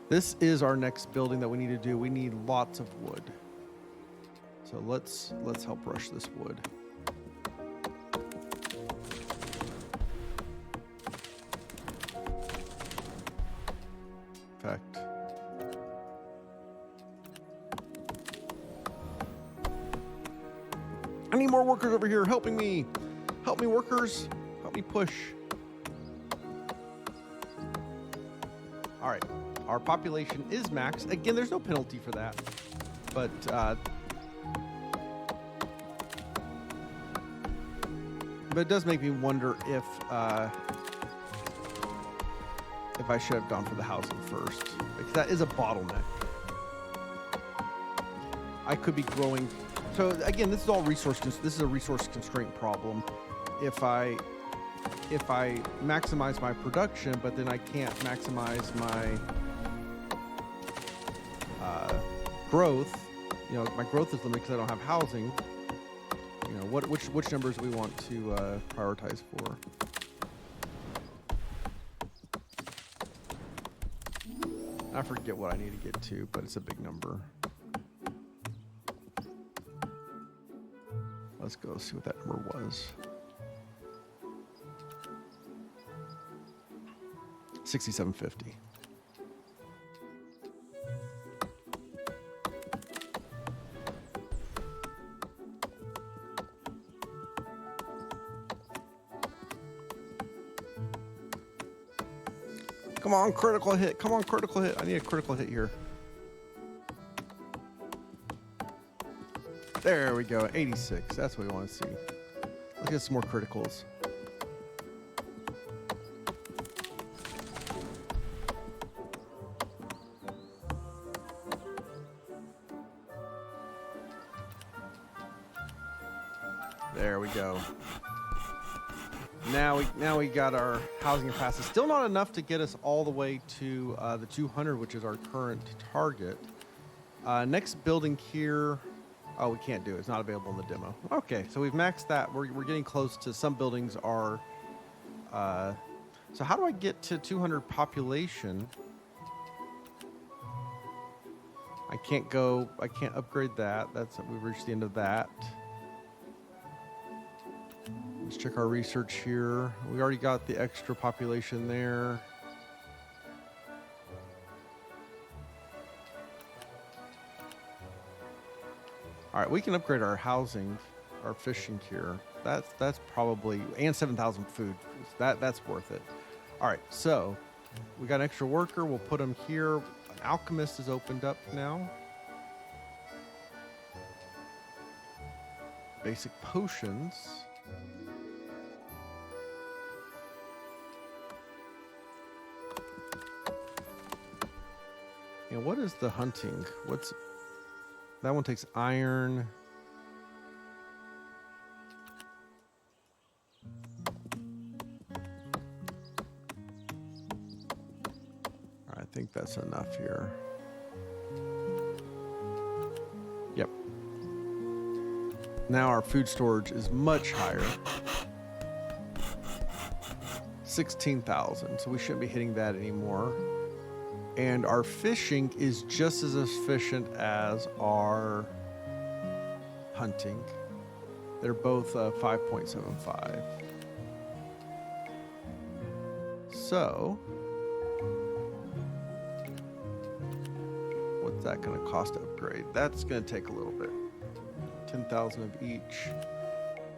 This is our next building that we need to do. We need lots of wood. So let's help rush this wood. Perfect. I need more workers over here helping me. Help me, workers. Help me push. All right. Our population is max. Again, there's no penalty for that. But it does make me wonder if I should have gone for the housing first, because that is a bottleneck. I could be growing. So again, this is all resource. This is a resource constraint problem. If I maximize my production, but then I can't maximize my growth. You know, my growth is limited because I don't have housing. You know, which numbers we want to prioritize for. I forget what I need to get to, but it's a big number. Let's go see what that number was. 6750. Come on, critical hit. Come on, critical hit. I need a critical hit here. There we go. 86. That's what we want to see. Let's get some more criticals. There we go. Now we got our housing capacity. Still not enough to get us all the way to the 200, which is our current target. Next building here. Oh, we can't do it. It's not available in the demo. Okay, so we've maxed that. We're getting close to some buildings are. So how do I get to 200 population? I can't upgrade that. We've reached the end of that. Let's check our research here. We already got the extra population there. All right, we can upgrade our housing, our fishing here. That's probably, and 7,000 food. That's worth it. All right, so we got an extra worker. We'll put him here. An alchemist is opened up now. Basic potions. And what is the hunting? That one takes iron. I think that's enough here. Yep. Now our food storage is much higher. 16,000, so we shouldn't be hitting that anymore. And our fishing is just as efficient as our hunting. They're both 5.75. So, what's that going to cost to upgrade? That's going to take a little bit. 10,000 of each.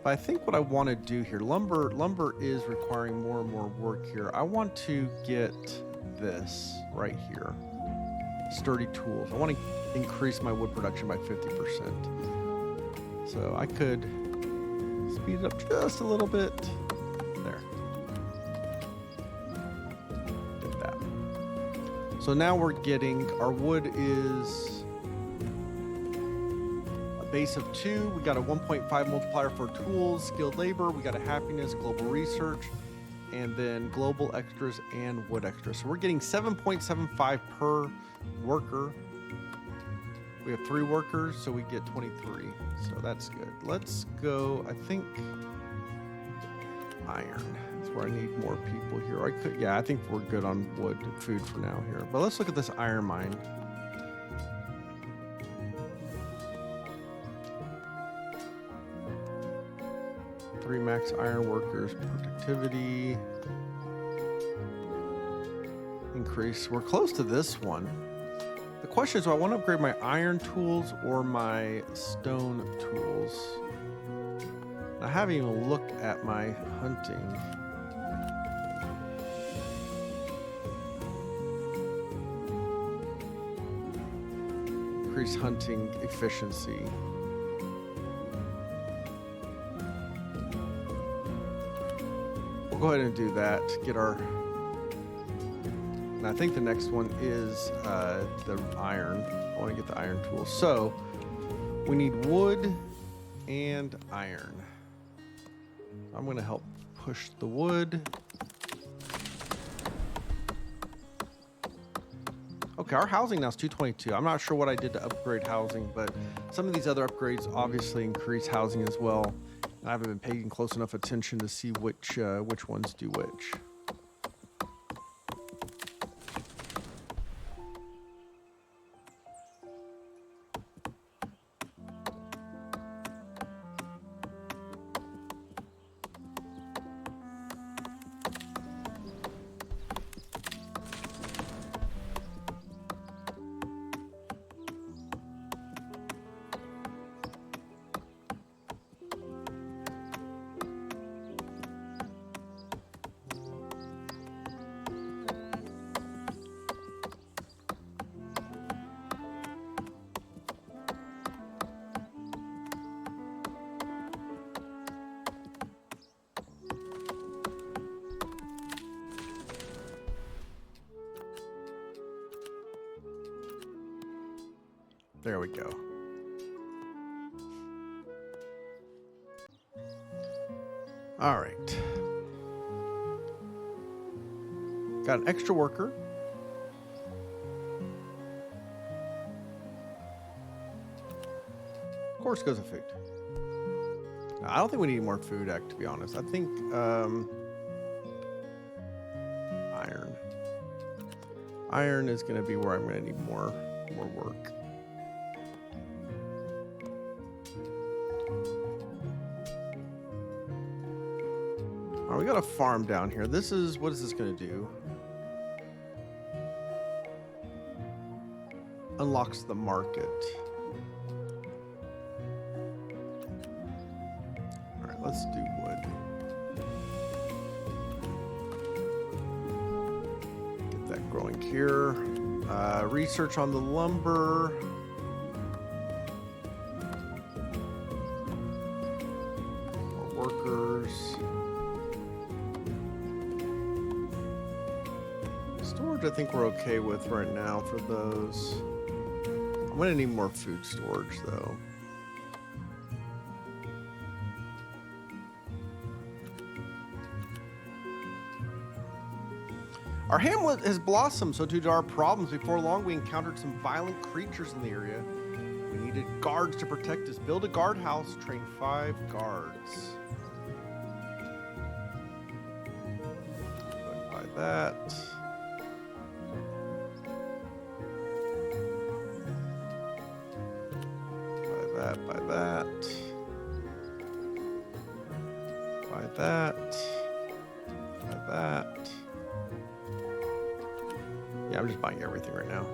But I think what I want to do here, lumber is requiring more and more work here. I want to get this right here. Sturdy tools. I want to increase my wood production by 50%. So I could speed it up just a little bit. There. Get that. So now we're getting, our wood is a base of 2. We got a 1.5 multiplier for tools, skilled labor. We got a happiness, global research. and then global extras and wood extras. So we're getting 7.75 per worker. We have 3 workers, so we get 23. So that's good. Let's go, I think, iron. That's where I need more people here. I think we're good on wood food for now here. But let's look at this iron mine. Three max iron workers, productivity increase. We're close to this one. The question is, do I want to upgrade my iron tools or my stone tools? I haven't even looked at my hunting. Increase hunting efficiency. We'll go ahead and do that. Get our... And I think the next one is the iron. I want to get the iron tool. So we need wood and iron. I'm going to help push the wood. Okay, our housing now is 222. I'm not sure what I did to upgrade housing, but some of these other upgrades obviously increase housing as well. And I haven't been paying close enough attention to see which ones do which. There we go. All right. Got an extra worker. Of course goes with food. I don't think we need more food, to be honest. I think iron. Iron is going to be where I'm going to need more work. All right, we got a farm down here. What is this going to do? Unlocks the market. All right, let's do wood. Get that growing here. Research on the lumber. More workers. Storage I think we're okay with right now for those. I'm gonna need more food storage though. Our hamlet has blossomed, so due to our problems, before long we encountered some violent creatures in the area. We needed guards to protect us. Build a guardhouse, train 5 guards. Go ahead and buy that. Buy that. Buy that. Buy that. Yeah, I'm just buying everything right now.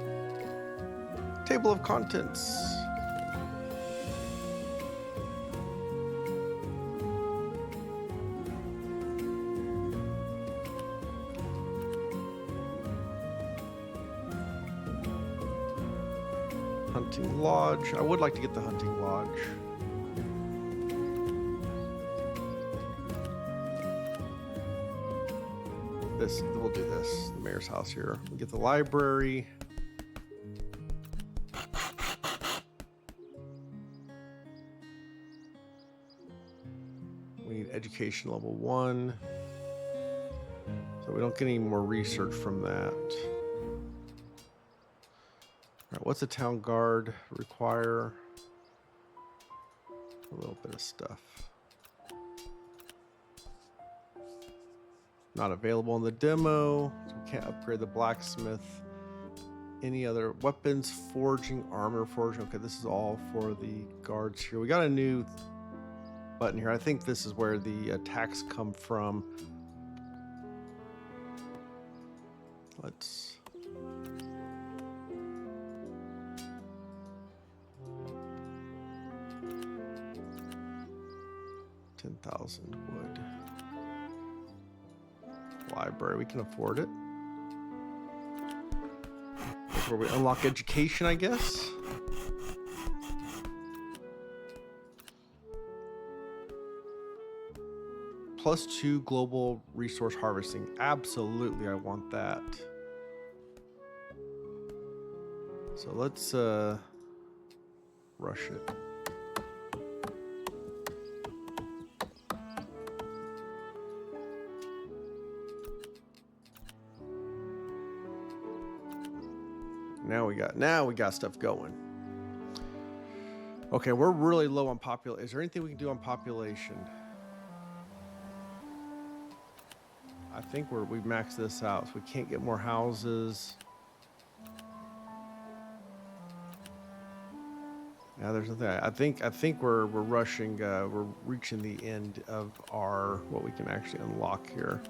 Table of contents. Hunting lodge. I would like to get the hunting lodge. We'll do this. The mayor's house here. We get the library. We need education level 1. So we don't get any more research from that. All right, what's a town guard require? A little bit of stuff. Not available in the demo, so we can't upgrade the blacksmith. Any other weapons, forging, armor forging. Okay, this is all for the guards here. We got a new button here. I think this is where the attacks come from. Let's... 10,000 wood. Library, we can afford it. That's where we unlock education, I guess. +2 global resource harvesting. Absolutely, I want that. So let's rush it. Now we got stuff going. Okay, we're really low on population. Is there anything we can do on population? I think we've maxed this out, so we can't get more houses. Yeah, there's nothing. I think we're rushing. We're reaching the end of our what we can actually unlock here.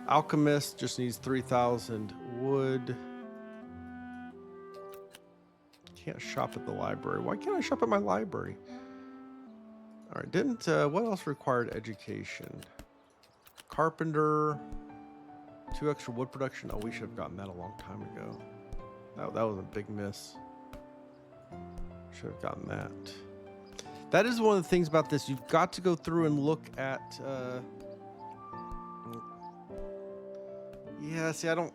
Alchemist just needs 3,000 wood. Can't shop at the library. Why can't I shop at my library? All right, didn't what else required education? Carpenter, 2 extra wood production. Oh, we should have gotten that a long time ago. That was a big miss. Should have gotten that. That is one of the things about this. You've got to go through and look at. Yeah, see, I don't.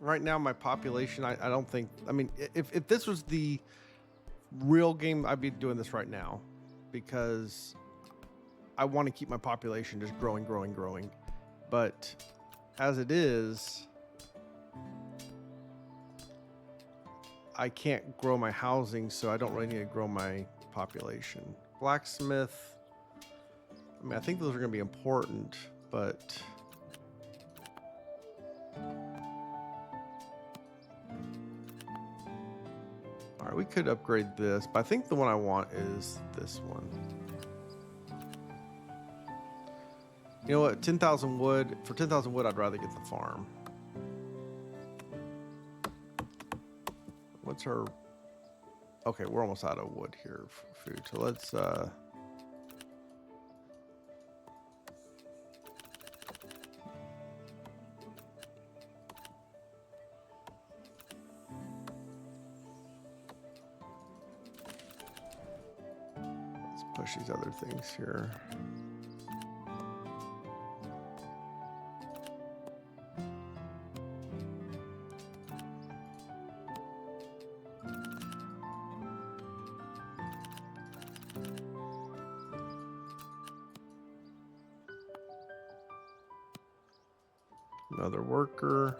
Right now, my population, I don't think. I mean, if this was the real game, I'd be doing this right now because I want to keep my population just growing. But as it is, I can't grow my housing, so I don't really need to grow my population. Blacksmith, I mean, I think those are going to be important, but all right, we could upgrade this, but I think the one I want is this one. You know what? 10,000 wood. For 10,000 wood, I'd rather get the farm. What's our... Okay, we're almost out of wood here for food. So let's... let's push these other things here. Another worker.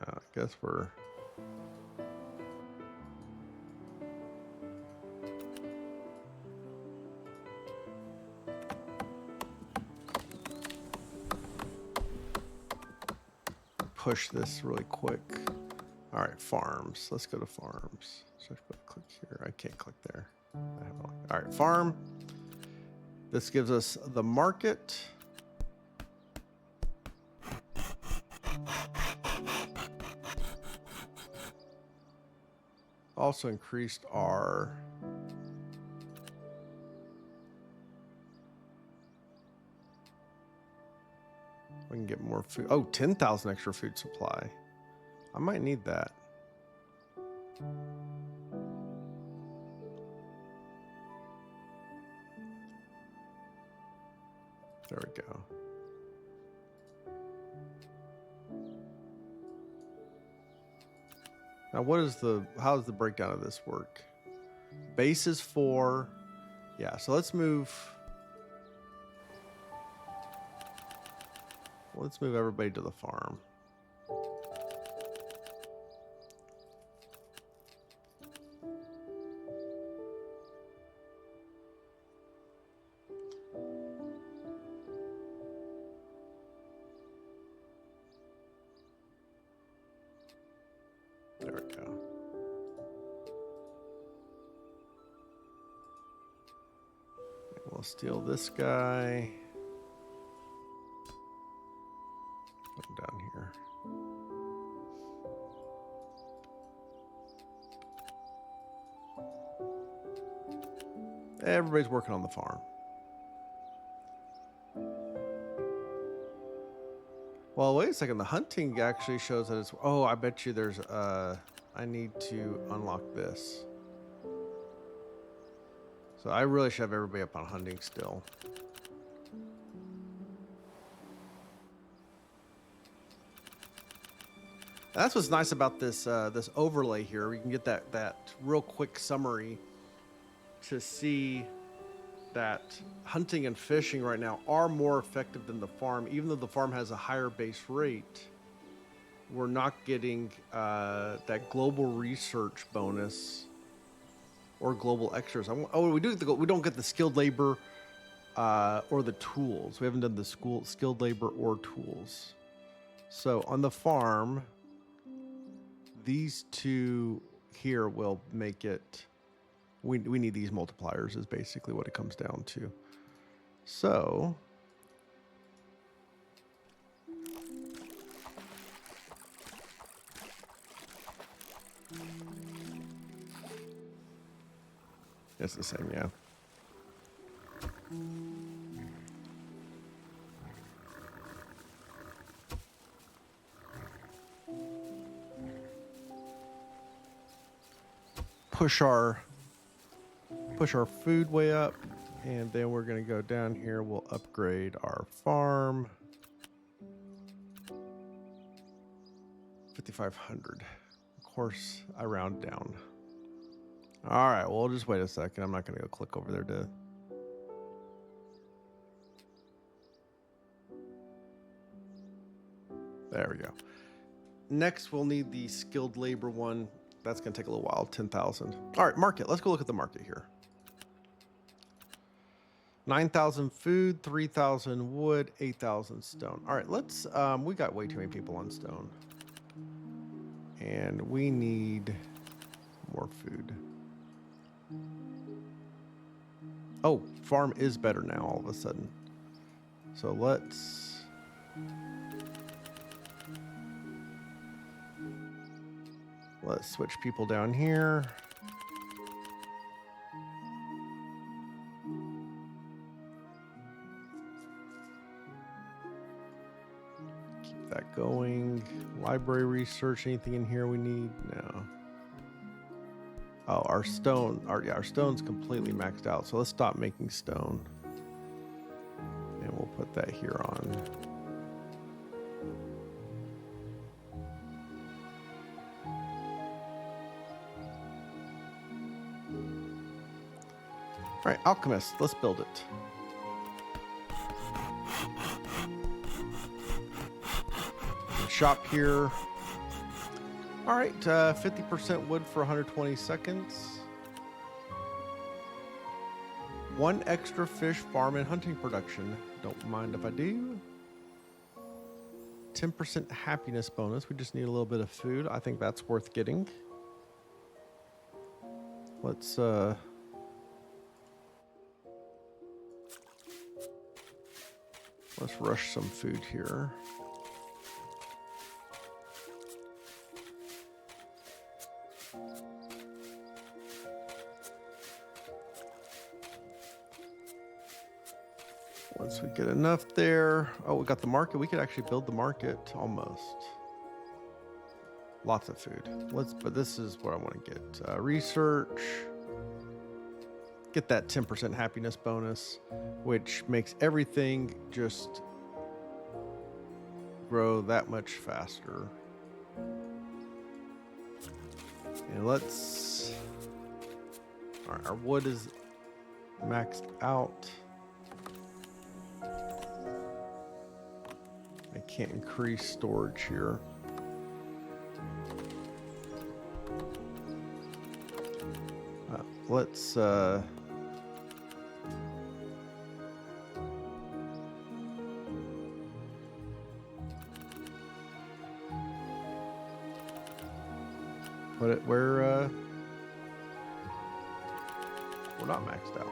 I guess we're... push this really quick. All right, farms. Let's go to farms. So click here. I can't click there. All right, farm. This gives us the market. Also increased our we can get more food. Oh, 10,000 extra food supply. I might need that. There we go. Now, how does the breakdown of this work? Base is 4. Yeah, so let's move. Let's move everybody to the farm. There we go. We'll steal this guy. Put him down here. Everybody's working on the farm. Well, wait a second. The hunting actually shows that it's... Oh, I bet you there's... I need to unlock this. So I really should have everybody up on hunting still. That's what's nice about this this overlay here. We can get that real quick summary to see that hunting and fishing right now are more effective than the farm. Even though the farm has a higher base rate, we're not getting that global research bonus or global extras. Oh, we don't get the skilled labor or the tools. We haven't done the skilled labor or tools. So on the farm, these two here will make it. We need these multipliers is basically what it comes down to. So it's the same, yeah. Push our food way up, and then we're going to go down here. We'll upgrade our farm. 5,500. Of course, I round down. All right, well, just wait a second. I'm not going to go click over there to... There we go. Next, we'll need the skilled labor one. That's going to take a little while, 10,000. All right, market. Let's go look at the market here. 9,000 food, 3,000 wood, 8,000 stone. All right, let's, we got way too many people on stone. And we need more food. Oh, farm is better now all of a sudden. So let's... Let's switch people down here. Keep that going. Library research, anything in here we need? No. Oh, our stone, our stone's completely maxed out. So let's stop making stone. And we'll put that here on. All right, alchemist, let's build it. Shop here. All right, 50% wood for 120 seconds. 1 extra fish farm and hunting production. Don't mind if I do. 10% happiness bonus. We just need a little bit of food. I think that's worth getting. Let's rush some food here. Once we get enough there. Oh, we got the market. We could actually build the market almost. Lots of food. But this is what I want to get. Research. Get that 10% happiness bonus, which makes everything just grow that much faster. And let's All right, our wood is maxed out. I can't increase storage here. Let's put it where we're not maxed out.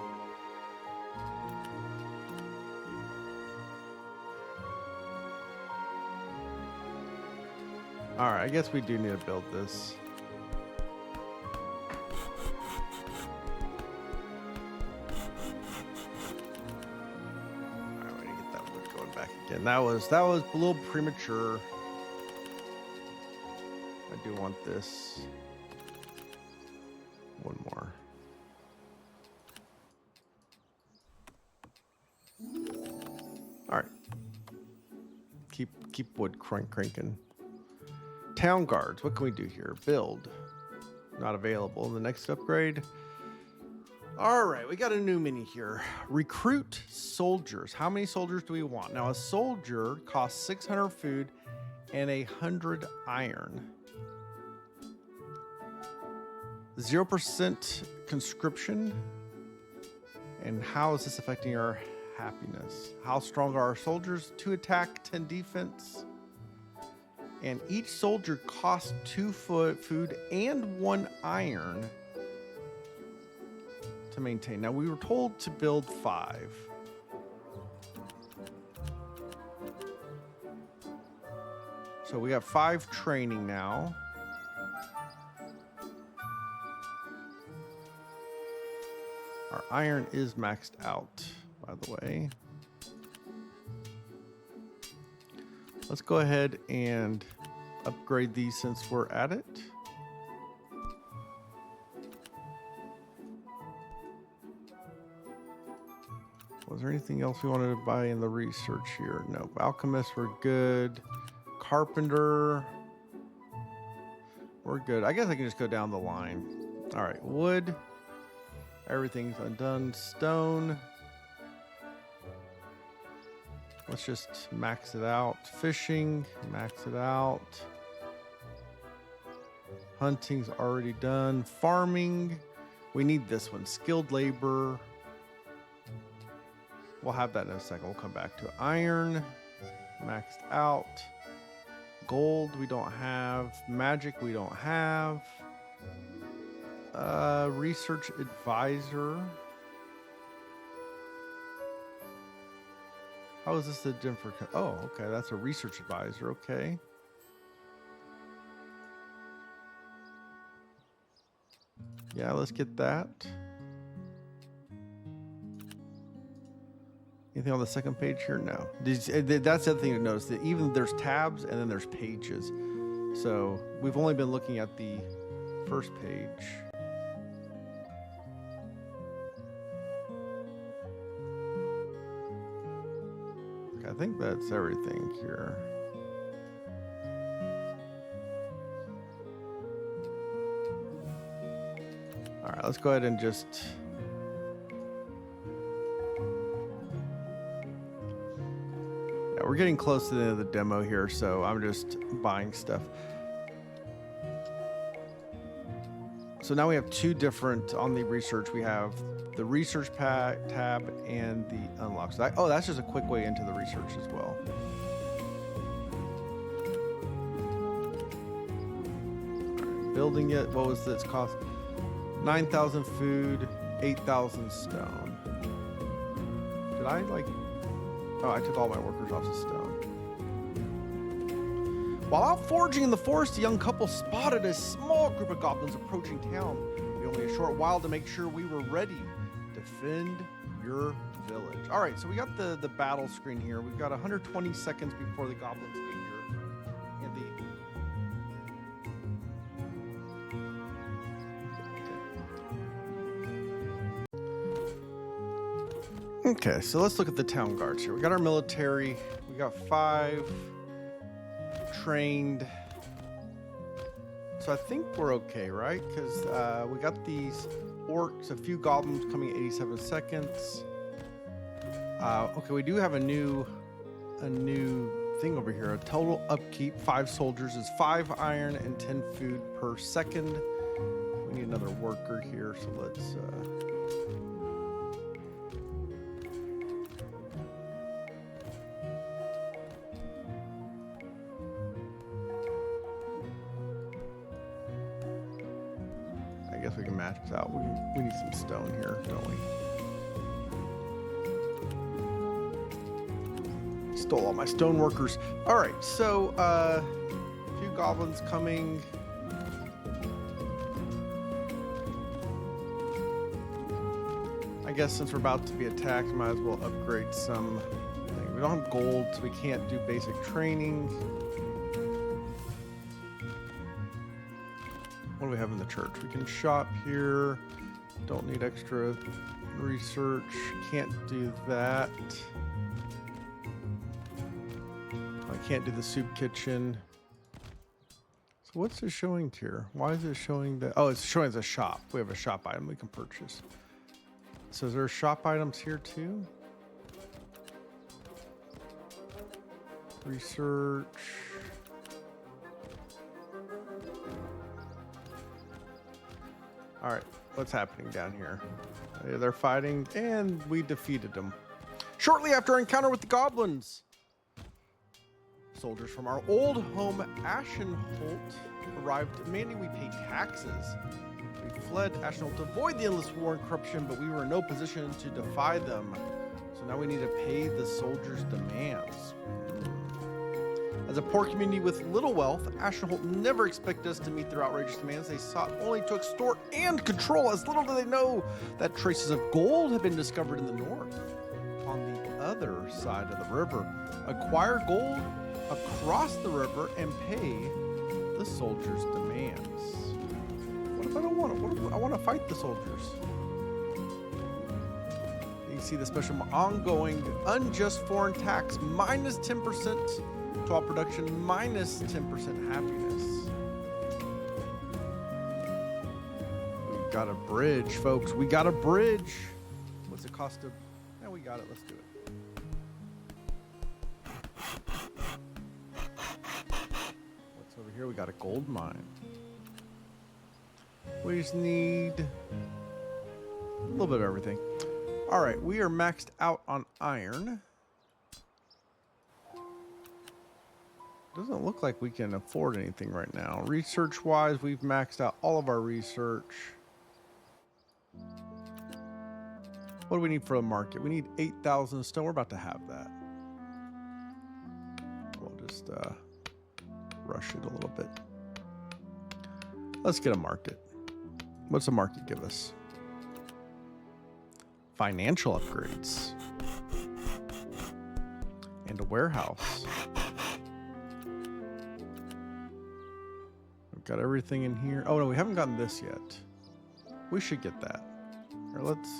All right, I guess we do need to build this. All right, we need to get that wood going back again. That was a little premature. I do want this. One more. All right. Keep wood cranking. Town guards. What can we do here? Build. Not available. The next upgrade. All right, we got a new mini here. Recruit soldiers. How many soldiers do we want? Now, a soldier costs 600 food and 100 iron. 0% conscription. And how is this affecting our happiness? How strong are our soldiers? 2 attack, 10 defense. And each soldier costs 2 food and 1 iron to maintain. Now, we were told to build 5. So we got 5 training now. Our iron is maxed out, by the way. Let's go ahead and upgrade these since we're at it. Was there anything else we wanted to buy in the research here? No. Alchemists, we're good. Carpenter, we're good. I guess I can just go down the line. All right, wood. Everything's undone. Stone. Let's just max it out. Fishing, max it out. Hunting's already done. Farming, we need this one. Skilled labor. We'll have that in a second. We'll come back to it. Iron, maxed out. Gold, we don't have. Magic, we don't have. Research advisor. How is this a different? Oh, okay. That's a research advisor. Okay. Yeah, let's get that. Anything on the second page here? No. That's the other thing to notice, that even there's tabs and then there's pages. So we've only been looking at the first page. I think that's everything here. All right, let's go ahead and just... Yeah, we're getting close to the end of the demo here, so I'm just buying stuff. So now we have 2 different, on the research, we have the research tab and the unlock. So that's just a quick way into the research as well. Right, building it, what was this cost? 9,000 food, 8,000 stone. Did I oh, I took all my workers off the stone. While out foraging in the forest, a young couple spotted a small group of goblins approaching town. We only a short while to make sure we were ready. Defend your village. All right, so we got the battle screen here. We've got 120 seconds before the goblins get here. And okay, so let's look at the town guards here. We got our military. We got 5 trained. So I think we're okay, right? Because we got these orcs, a few goblins coming at 87 seconds. Okay, we do have a new thing over here. A total upkeep, 5 soldiers is 5 iron and 10 food per second. We need another worker here, so let's I guess we can match this out. We need some stone here, don't we? Stole all my stone workers. All right, so a few goblins coming. I guess since we're about to be attacked, might as well upgrade some. We don't have gold, so we can't do basic training. What do we have in the church? We can shop here. Don't need extra research. Can't do that. I can't do the soup kitchen. So what's it showing here? Why is it showing that? Oh, it's showing as a shop. We have a shop item we can purchase. So is there shop items here too? Research. All right, what's happening down here? They're fighting, and we defeated them. Shortly after our encounter with the goblins, soldiers from our old home, Ashenholt, arrived demanding we pay taxes. We fled Ashenholt to avoid the endless war and corruption, but we were in no position to defy them. So now we need to pay the soldiers' demands. As a poor community with little wealth, Ashenholt never expected us to meet their outrageous demands. They sought only to extort and control. As little do they know that traces of gold have been discovered in the north. On the other side of the river, acquire gold across the river and pay the soldiers' demands. What if I don't want to? I want to fight the soldiers. You can see the special ongoing unjust foreign tax minus 10%. To all production minus 10% happiness. We got a bridge, folks. We got a bridge. What's the cost of? Yeah, we got it. Let's do it. What's over here? We got a gold mine. We just need a little bit of everything. All right, we are maxed out on iron. Doesn't look like we can afford anything right now. Research wise, we've maxed out all of our research. What do we need for a market? We need 8,000 stone. We're about to have that. We'll just rush it a little bit. Let's get a market. What's a market give us? Financial upgrades. And a warehouse. Got everything in here. Oh no, we haven't gotten this yet. We should get that. All right, let's.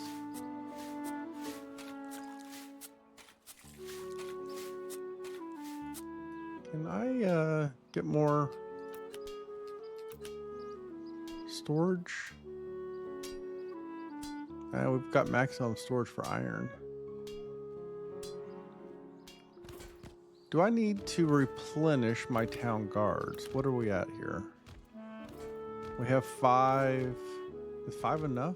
Can I get more storage? We've got maximum storage for iron. Do I need to replenish my town guards? What are we at here? We have 5. Is 5 enough?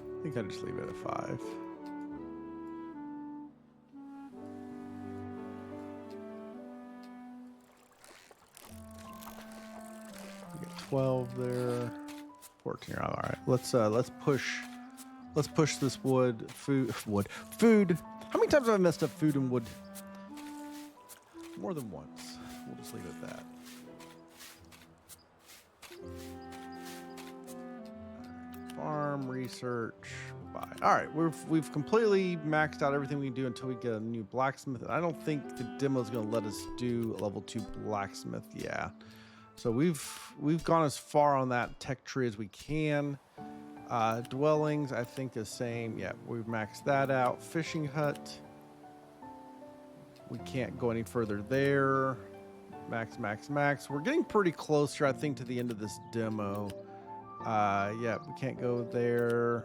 I think I just leave it at 5. We get 12 there. 14. All right. Let's push this food. How many times have I messed up food and wood? More than once. We'll just leave it at that. Farm research. Buy. All right, we've completely maxed out everything we can do until we get a new blacksmith. I don't think the demo is going to let us do a level 2 blacksmith. Yeah, so we've gone as far on that tech tree as we can. Dwellings, I think the same. Yeah, we've maxed that out. Fishing hut. We can't go any further there. Max, max, max. We're getting pretty close here, I think, to the end of this demo. Yeah, we can't go there.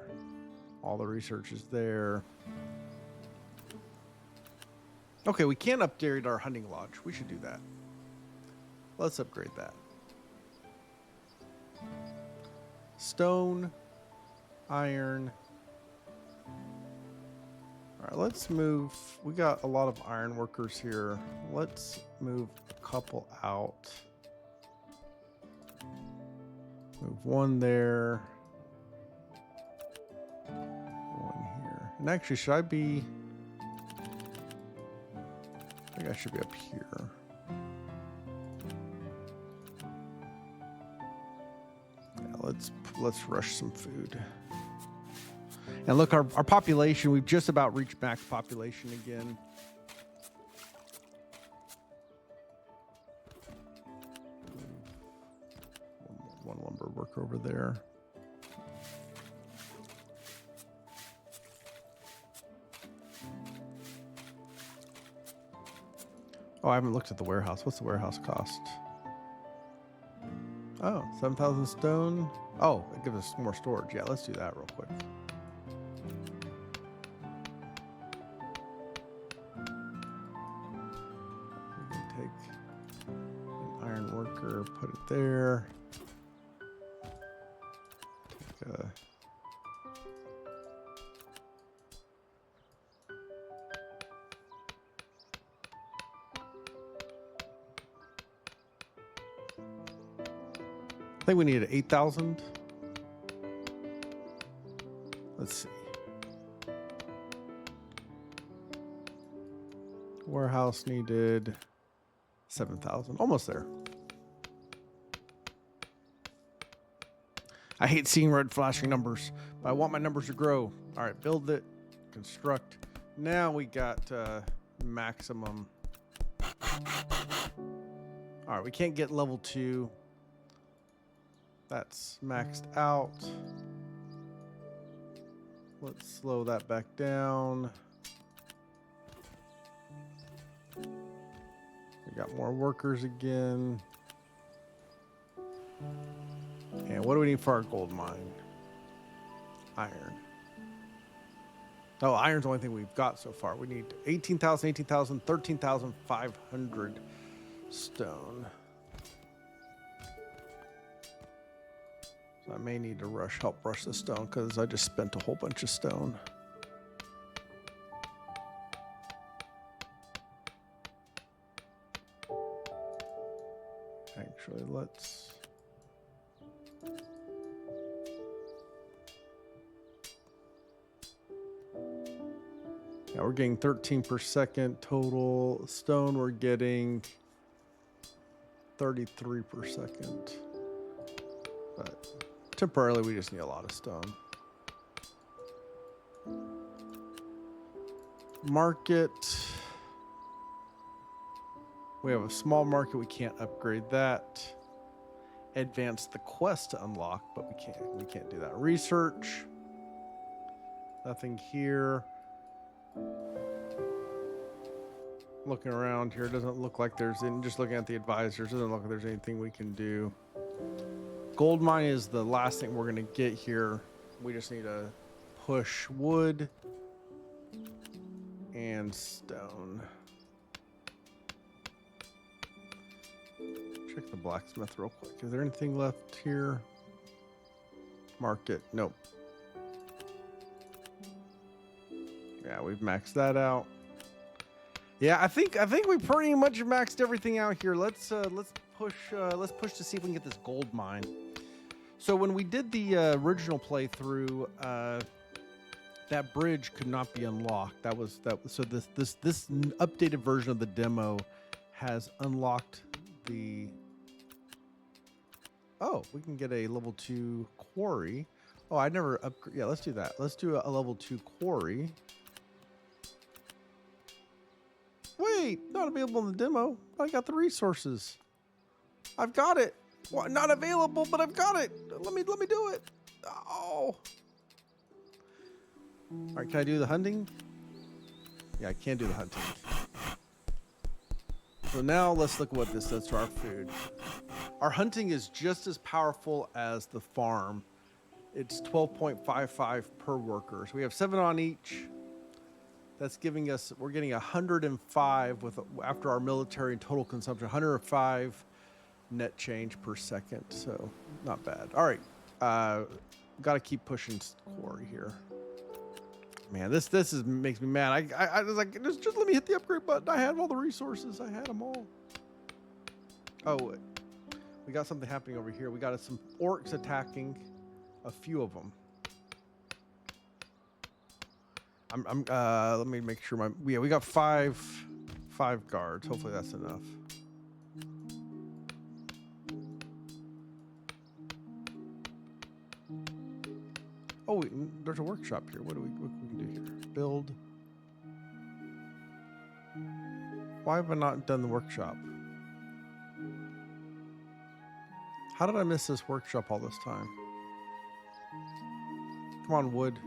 All the research is there. Okay, we can upgrade our hunting lodge. We should do that. Let's upgrade that. Stone, iron. All right, let's move. We got a lot of iron workers here. Let's move a couple out. Move one there. One here. And actually, should I be... I think I should be up here. Yeah, let's rush some food. And look, our population, we've just about reached max population again. One lumber worker over there. Oh, I haven't looked at the warehouse. What's the warehouse cost? Oh, 7,000 stone. Oh, it gives us more storage. Yeah, let's do that real quick. We can take an iron worker, put it there. Take a... I think we needed 8,000. Let's see. Warehouse needed 7,000. Almost there. I hate seeing red flashing numbers, but I want my numbers to grow. All right, build it, construct. Now we got maximum. All right, we can't get level 2. That's maxed out. Let's slow that back down. We got more workers again. And what do we need for our gold mine? Iron. Oh, iron's the only thing we've got so far. We need 18,000, 18,000, 13,500 stone. I may need to help rush the stone because I just spent a whole bunch of stone. Actually, let's... Yeah, we're getting 13 per second total. Stone, we're getting 33 per second. But temporarily, we just need a lot of stone. Market. We have a small market. We can't upgrade that. Advance the quest to unlock, but we can't do that. Research. Nothing here. Looking around here, doesn't look like there's any. Just looking at the advisors, doesn't look like there's anything we can do. Gold mine is the last thing we're going to get here. We just need to push wood and stone. Check the blacksmith real quick. Is there anything left here? Market. Nope. Yeah, we've maxed that out. Yeah, I think we pretty much maxed everything out here. Let's push to see if we can get this gold mine. So when we did the original playthrough, that bridge could not be unlocked. So this updated version of the demo has unlocked the... Oh, we can get a level 2 quarry. Oh, I never upgrade. Yeah, let's do that. Let's do a level 2 quarry. Wait, not available in the demo. I got the resources. I've got it. Well, not available, but I've got it. Let me do it. Oh. All right, can I do the hunting? Yeah, I can't do the hunting. So now let's look at what this does to our food. Our hunting is just as powerful as the farm. It's 12.55 per worker. So we have 7 on each. That's giving us, we're getting 105 with after our military and total consumption, 105 net change per second. So not bad. All right. Got to keep pushing Quarry here. Man, this makes me mad. I was like, just let me hit the upgrade button. I had all the resources. I had them all. Oh, we got something happening over here. We got some orcs attacking a few of them. Let me make sure we got five guards. Hopefully that's enough. Oh, there's a workshop here. What we can do here? Build. Why have I not done the workshop? How did I miss this workshop all this time? Come on, wood.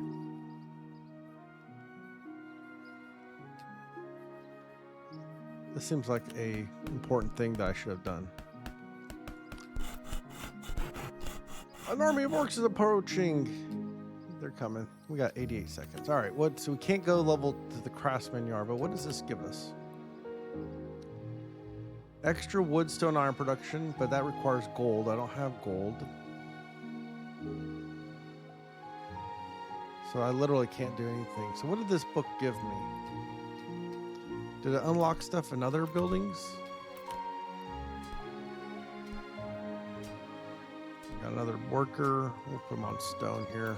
This seems like a important thing that I should have done. An army of orcs is approaching. They're coming. We got 88 seconds. All right. So we can't go level to the craftsman yard, but what does this give us? Extra wood, stone, iron production, but that requires gold. I don't have gold. So I literally can't do anything. So what did this book give me? Did it unlock stuff in other buildings? Got another worker. We'll put him on stone here.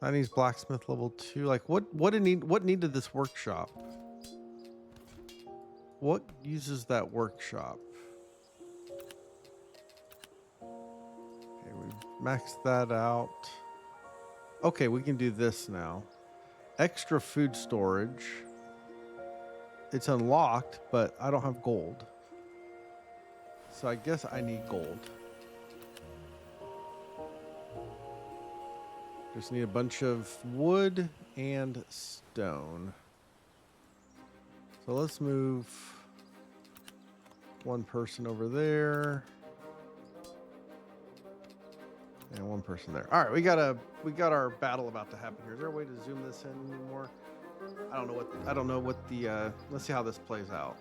That needs blacksmith level 2. Like what needed this workshop? What uses that workshop? Okay, we maxed that out. Okay, we can do this now. Extra food storage. It's unlocked, but I don't have gold. So I guess I need gold. Just need a bunch of wood and stone. So let's move one person over there. And one person there. All right, we got our battle about to happen here. Is there a way to zoom this in anymore? I don't know what the let's see how this plays out.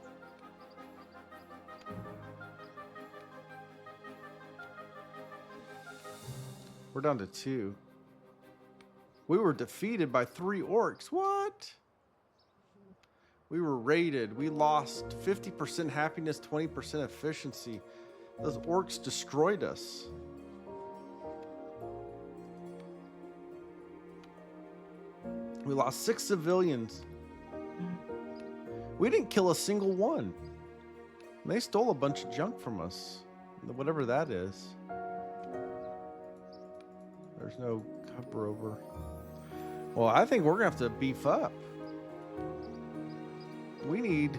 We're down to 2. We were defeated by 3 orcs. What? We were raided. We lost 50% happiness, 20% efficiency. Those orcs destroyed us. We lost 6 civilians. We didn't kill a single one. And they stole a bunch of junk from us. Whatever that is. There's no cover over. Well, I think we're gonna have to beef up. We're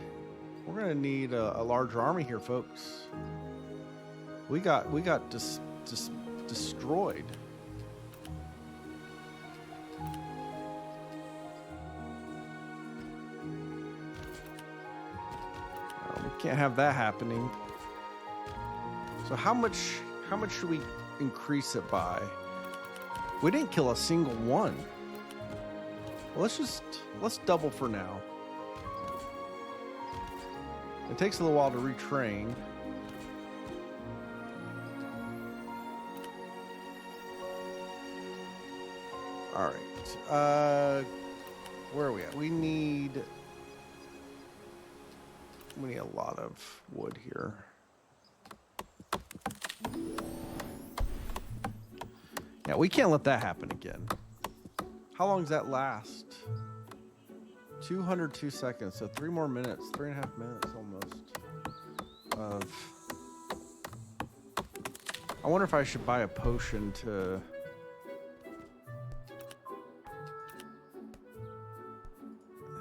gonna need a larger army here, folks. We got destroyed. We can't have that happening. So how much should we increase it by? We didn't kill a single one. Well, let's double for now. It takes a little while to retrain. All right. Where are we at? We need a lot of wood here. Yeah, we can't let that happen again. How long does that last? 202 seconds, so 3 more minutes, 3.5 minutes almost. I wonder if I should buy a potion to...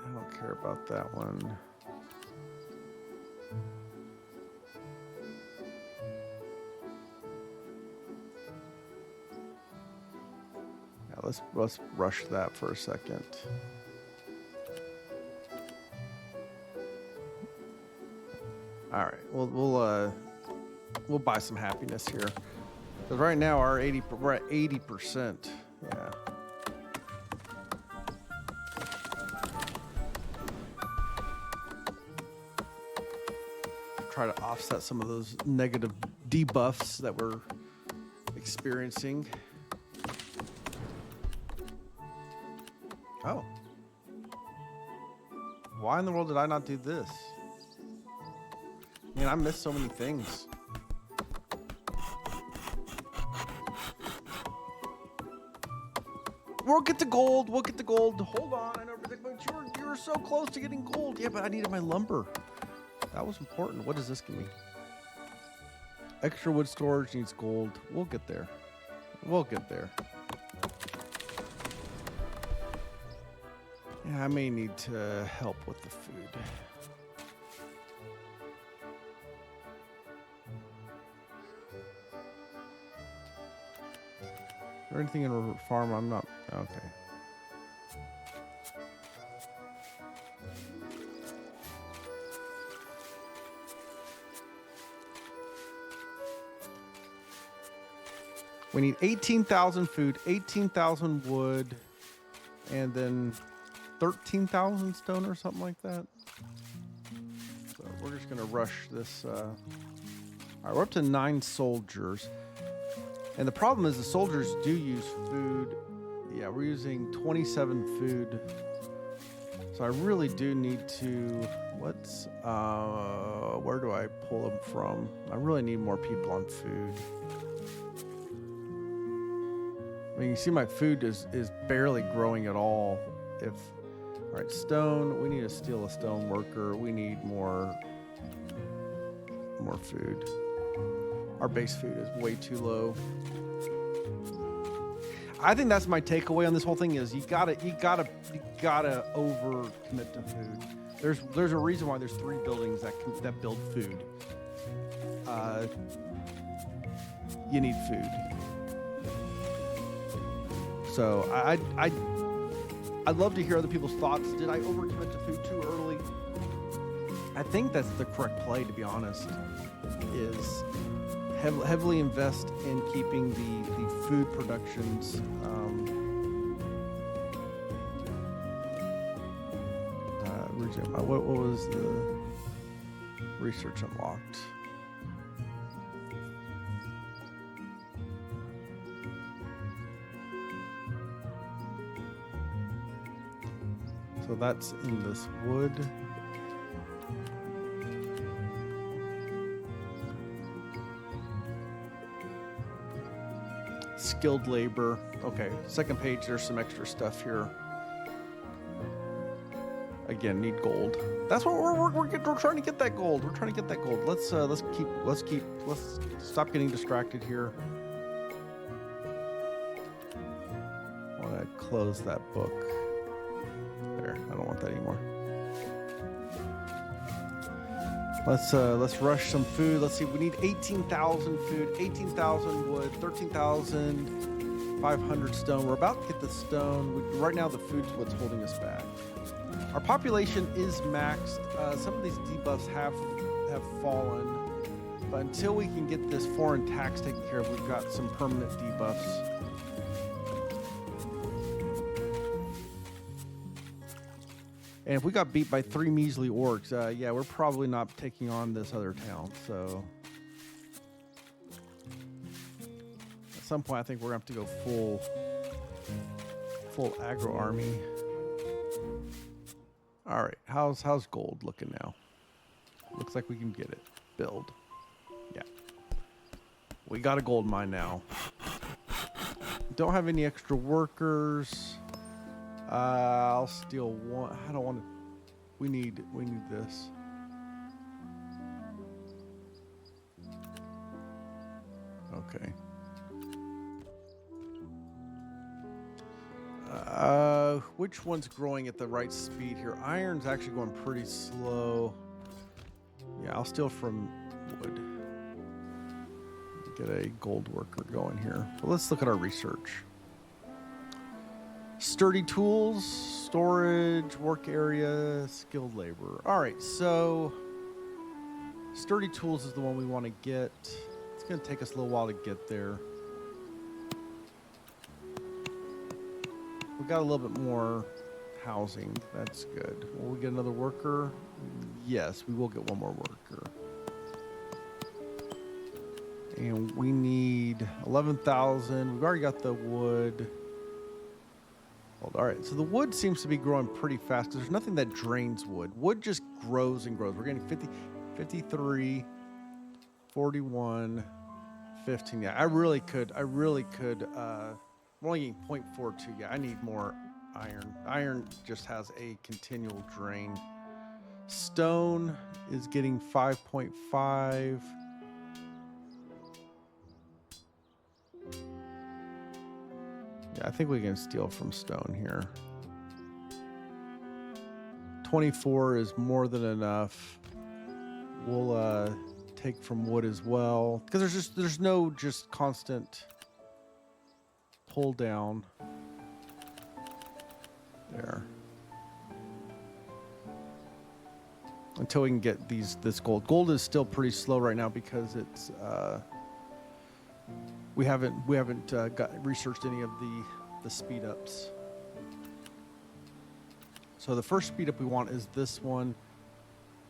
I don't care about that one. let's rush that for a second. All right, we'll buy some happiness here. Because right now we're at 80%. Yeah. Try to offset some of those negative debuffs that we're experiencing. Oh. Why in the world did I not do this? Man, I missed so many things. We'll get the gold. We'll get the gold. Hold on. I know everything, but you were so close to getting gold. Yeah, but I needed my lumber. That was important. What does this give me? Extra wood storage needs gold. We'll get there. We'll get there. Yeah, I may need to help with the food. Is there anything in a farm I'm not... Okay. We need 18,000 food, 18,000 wood, and then 13,000 stone or something like that. So we're just going to rush this. All right, we're up to 9 soldiers. And the problem is the soldiers do use food. Yeah, we're using 27 food. So I really do need to, where do I pull them from? I really need more people on food. I mean, you see my food is barely growing at all. All right, stone, we need to steal a stone worker. We need more food. Our base food is way too low. I think that's my takeaway on this whole thing is you gotta over commit to food. There's a reason why there's 3 buildings that build food. You need food. So I'd love to hear other people's thoughts. Did I overcommit to food too early? I think that's the correct play, to be honest, is heavily invest in keeping the food productions what was the research unlocked? So that's in this wood. Skilled labor. Okay, second page, there's some extra stuff here. Again, need gold. That's what we're trying to get that gold. We're trying to get that gold. Let's stop getting distracted here. I want to close that book. There, I don't want that anymore. Let's rush some food. Let's see. We need 18,000 food, 18,000 wood, 13,500 stone. We're about to get the stone. Right now, the food's what's holding us back. Our population is maxed. Some of these debuffs have fallen, but until we can get this foreign tax taken care of, we've got some permanent debuffs. And if we got beat by 3 measly orcs, yeah, we're probably not taking on this other town. So at some point, I think we're gonna have to go full aggro army. All right, how's gold looking now? Looks like we can get it. Build. Yeah. We got a gold mine now. Don't have any extra workers. I'll steal one. I don't want to. We need this. Okay. Which one's growing at the right speed here? Iron's actually going pretty slow. Yeah, I'll steal from wood. Get a gold worker going here. But let's look at our research. Sturdy tools, storage, work area, skilled labor. All right, so sturdy tools is the one we want to get. It's going to take us a little while to get there. We got a little bit more housing. That's good. Will we get another worker? Yes, we will get one more worker. And we need 11,000. We've already got the wood. All right, so the wood seems to be growing pretty fast because there's nothing that drains wood. Wood just grows and grows. We're getting 50, 53, 41, 15. Yeah, I really could. We're only getting 0.42. Yeah, I need more iron. Iron just has a continual drain. Stone is getting 5.5. Yeah, I think we can steal from stone here. 24 is more than enough. We'll take from wood as well because there's no just constant pull down there until we can get this gold. Gold is still pretty slow right now because it's we haven't researched any of the speed ups. So the first speed up we want is this one.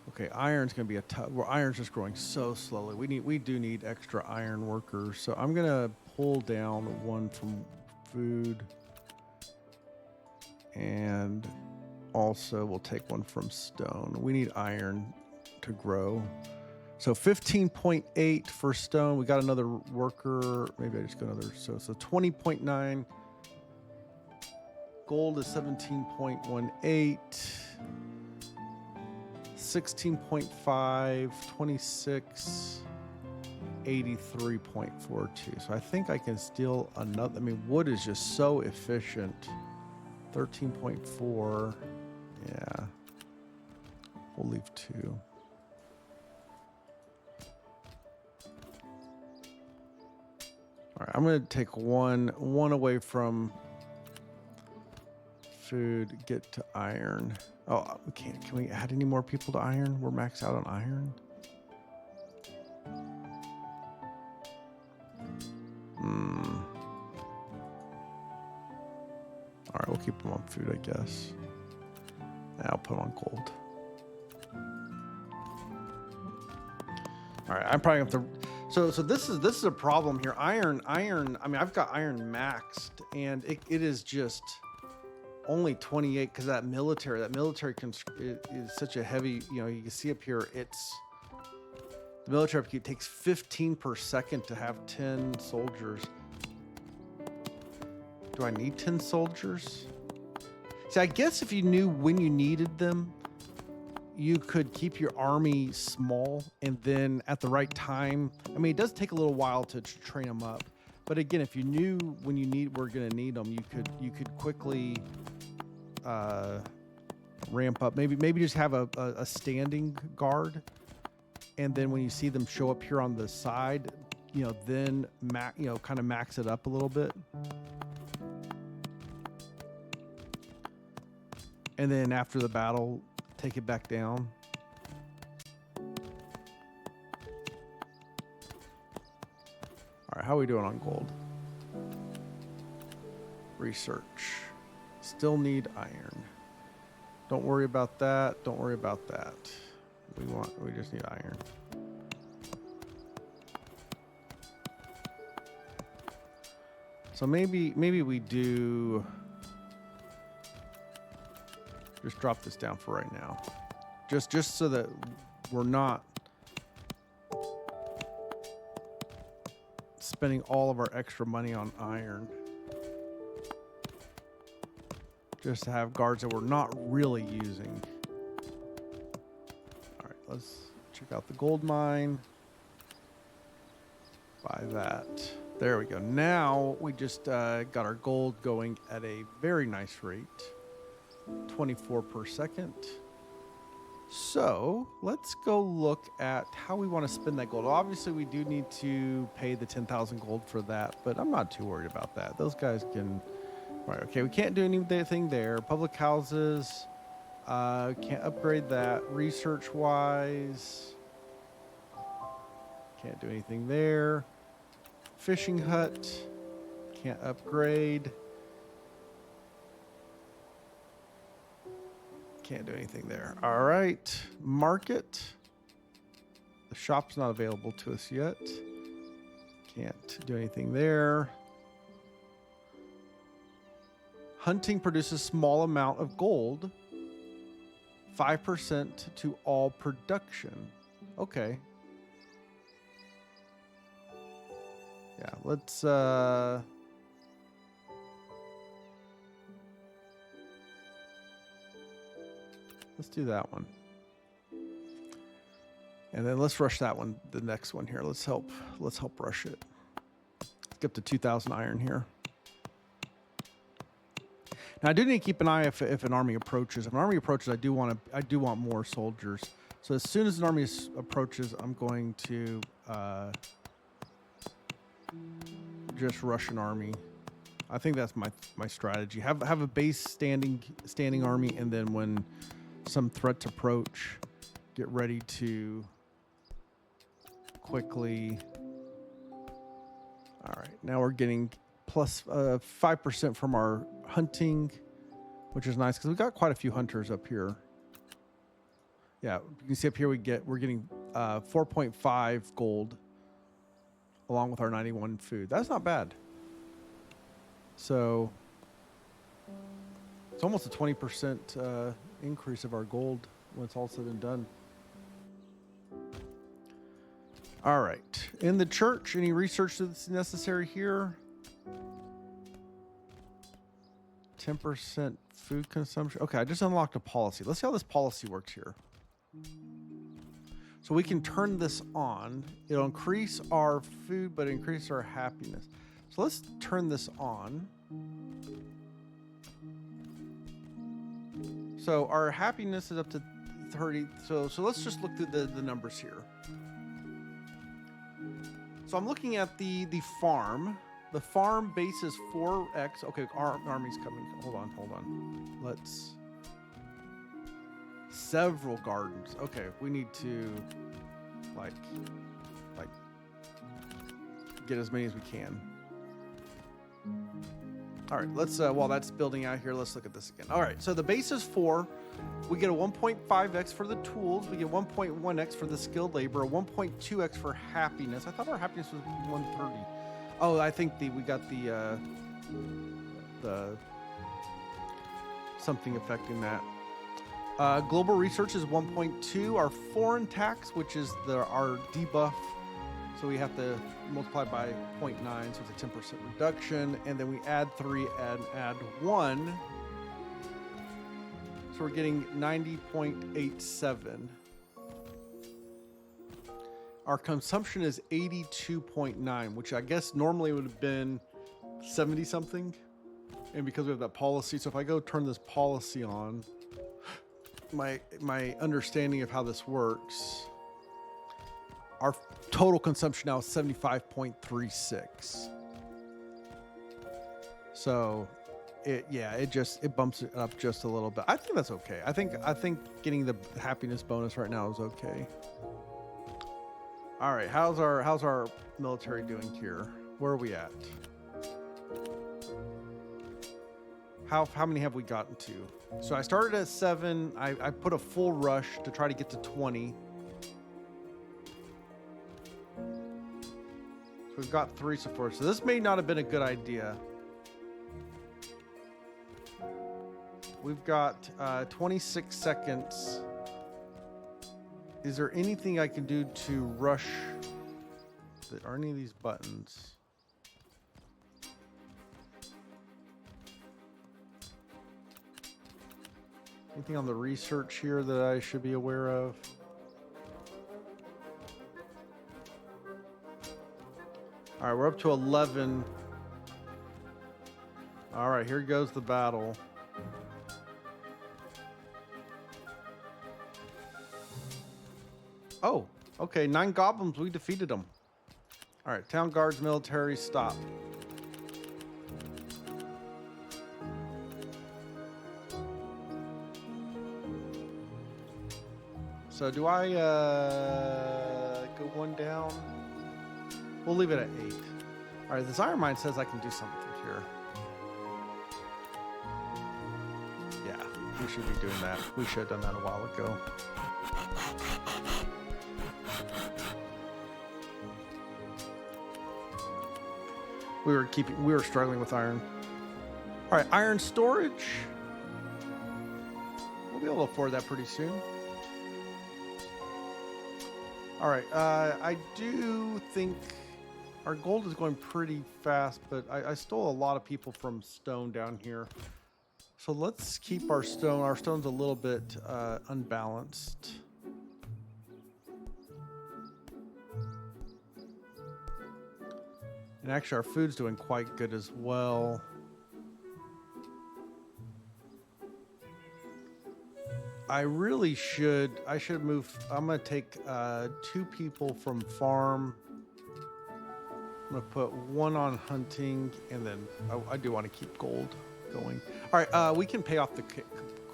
Okay, iron's gonna be a tough. Well, iron's just growing so slowly. We do need extra iron workers. So I'm gonna pull down one from food, and also we'll take one from stone. We need iron to grow. So 15.8 for stone. We got another worker. Maybe I just got another. So 20.9. Gold is 17.18. 16.5. 26. 83.42. So I think I can steal another. I mean, wood is just so efficient. 13.4. Yeah. We'll leave 2. All right, I'm going to take one away from food, get to iron. Oh, we can't. Can we add any more people to iron? We're maxed out on iron. All right, we'll keep them on food, I guess. I'll put them on gold. All right, I'm probably going to have to. So this is a problem here. Iron. I mean, I've got iron maxed, and it is just only 28 because that military is such a heavy. You know, you can see up here. It's the military upkeep takes 15 per second to have 10 soldiers. Do I need 10 soldiers? See, I guess if you knew when you needed them, you could keep your army small, and then at the right time, I mean, it does take a little while to train them up. But again, if you knew when we're going to need them, you could quickly ramp up. Maybe just have a standing guard, and then when you see them show up here on the side, then kind of max it up a little bit. And then after the battle, take it back down. All right, how are we doing on gold? Research. Still need iron. Don't worry about that. Don't worry about that. We just need iron. So maybe we do. Just drop this down for right now. Just so that we're not spending all of our extra money on iron. Just to have guards that we're not really using. All right, let's check out the gold mine. Buy that. There we go. Now we just got our gold going at a very nice rate. 24 per second. So let's go look at how we want to spend that gold. Obviously, we do need to pay the 10,000 gold for that, but I'm not too worried about that. Those guys can Right, okay, we can't do anything there. Public houses, can't upgrade that. Research-wise, can't do anything there. Fishing hut, can't upgrade. Can't do anything there. All right, market. The shop's not available to us yet. Can't do anything there. Hunting produces small amount of gold. 5% to all production. Okay. Yeah, let's do that one. And then let's rush that one, the next one here. Let's help rush it. Let's get up to 2,000 iron here. Now I do need to keep an eye if an army approaches. If an army approaches, I do want more soldiers. So as soon as an army approaches, I'm going to just rush an army. I think that's my strategy. Have a base standing army, and then when some threats approach, get ready to quickly. All right, now we're getting plus 5% from our hunting, which is nice because we've got quite a few hunters up here. Yeah, you can see up here we're getting 4.5 gold along with our 91 food. That's not bad. So it's almost a 20% increase of our gold when it's all said and done. All right, in the church, any research that's necessary here? 10% food consumption. Okay, I just unlocked a policy. Let's see how this policy works here. So we can turn this on. It'll increase our food, but increase our happiness. So let's turn this on. So our happiness is up to 30. So let's just look through the numbers here. So I'm looking at the farm. The farm base is 4x. Okay, our army's coming. Hold on. Let's... Several gardens. Okay, we need to like get as many as we can. All right, let's while that's building out here, let's look at this again. All right, so the base is 4. We get a 1.5x for the tools. We get 1.1x for the skilled labor, a 1.2x for happiness. I thought our happiness was 130. Oh, I think we got the something affecting that. Global research is 1.2. Our foreign tax, which is our debuff, so we have to multiply by 0.9, so it's a 10% reduction. And then we add 3 and add 1. So we're getting 90.87. Our consumption is 82.9, which I guess normally would have been 70 something. And because we have that policy, so if I go turn this policy on, my understanding of how this works, our total consumption now is 75.36. So it bumps it up just a little bit. I think that's okay. I think getting the happiness bonus right now is okay. All right, how's our military doing here? Where are we at? How many have we gotten to? So I started at 7. I put a full rush to try to get to 20. So we've got 3 so far. So this may not have been a good idea. We've got 26 seconds. Is there anything I can do to rush? Are any of these buttons? Anything on the research here that I should be aware of? All right, we're up to 11. All right, here goes the battle. Oh, okay, 9 goblins, we defeated them. All right, town guards, military, stop. So do I go one down? We'll leave it at 8. All right, this iron mine says I can do something here. Yeah, we should be doing that. We should have done that a while ago. We were struggling with iron. All right, iron storage. We'll be able to afford that pretty soon. All right, I do think our gold is going pretty fast, but I stole a lot of people from stone down here. So let's keep our stone. Our stone's a little bit unbalanced. And actually our food's doing quite good as well. I should move. I'm going to take 2 people from farm. I'm going to put 1 on hunting, and then I do want to keep gold going. All right, we can pay off the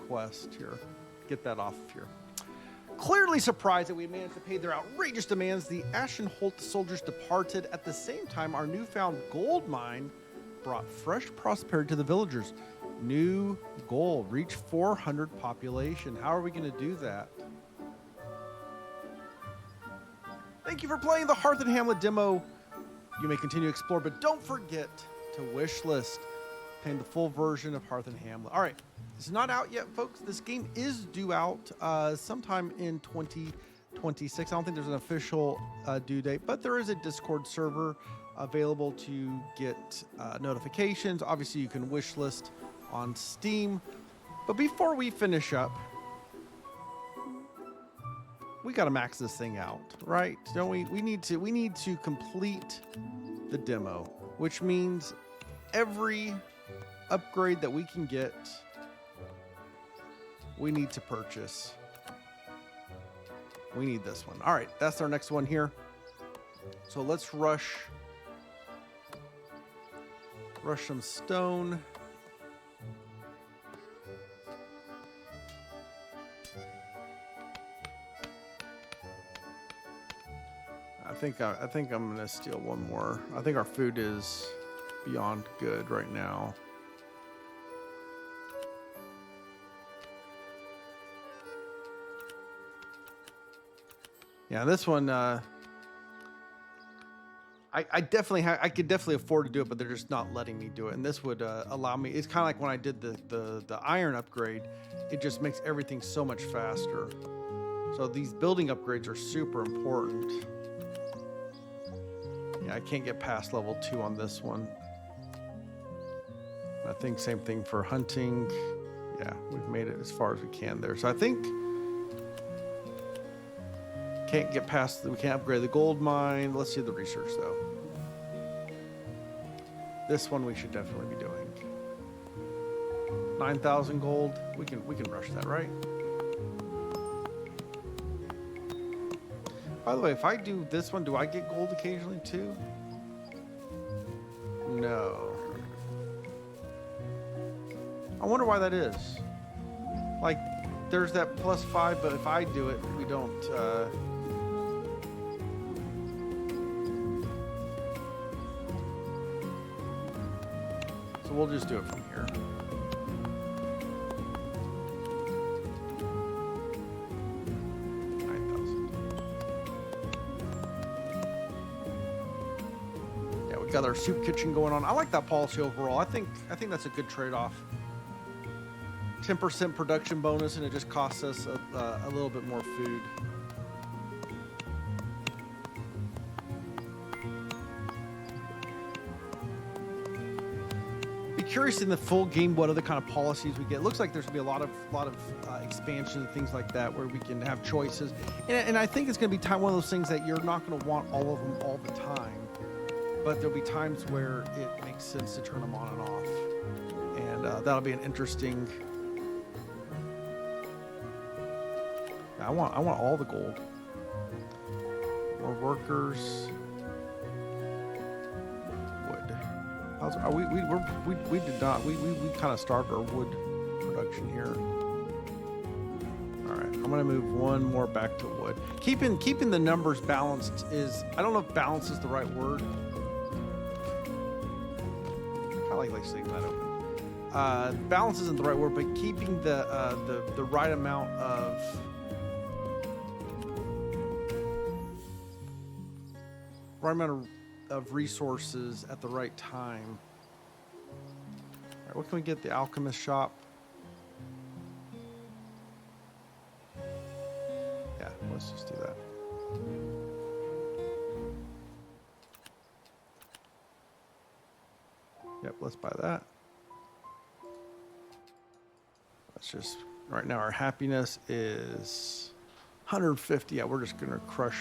quest here. Get that off here. Clearly surprised that we managed to pay their outrageous demands, the Ashenholt soldiers departed. At the same time, our newfound gold mine brought fresh prosperity to the villagers. New goal, reach 400 population. How are we going to do that? Thank you for playing the Hearth and Hamlet demo. You may continue to explore, but don't forget to wish list. Obtain the full version of Hearth and Hamlet. All right, it's not out yet, folks. This game is due out sometime in 2026. I don't think there's an official due date, but there is a Discord server available to get notifications. Obviously, you can wish list on Steam. But before we finish up, we got to max this thing out, right? Don't we? We need to complete the demo, which means every upgrade that we can get, we need to purchase. We need this one. All right, that's our next one here. So let's rush some stone. I think I'm gonna steal one more. I think our food is beyond good right now. Yeah, this one I could definitely afford to do it, but they're just not letting me do it. And this would allow me. It's kind of like when I did the iron upgrade. It just makes everything so much faster. So these building upgrades are super important. Yeah, I can't get past level 2 on this one. I think same thing for hunting. Yeah, we've made it as far as we can there. So I think can't get past. We can't upgrade the gold mine. Let's see the research though. This one we should definitely be doing. 9,000 gold. We can rush that, right? By the way, if I do this one, do I get gold occasionally too? No. I wonder why that is. Like, there's that +5, but if I do it, we don't. So we'll just do it from here. Got our soup kitchen going on. I like that policy overall. I think that's a good trade-off. 10% production bonus, and it just costs us a little bit more food. Be curious in the full game what other kind of policies we get. It looks like there's gonna be a lot of expansion and things like that where we can have choices. And I think it's gonna be one of those things that you're not gonna want all of them all the time. But there'll be times where it makes sense to turn them on and off. And that'll be an interesting... I want all the gold. More workers. Wood. We did not. We kind of starved our wood production here. All right. I'm gonna move one more back to wood. Keeping the numbers balanced is, I don't know if balance is the right word. I like seeing that open. Balance isn't the right word, but keeping the right amount of resources at the right time. All right, what can we get? The alchemist shop. Yeah, let's just do that. Yep, let's buy that. Let's just, right now our happiness is 150. Yeah, we're just gonna crush.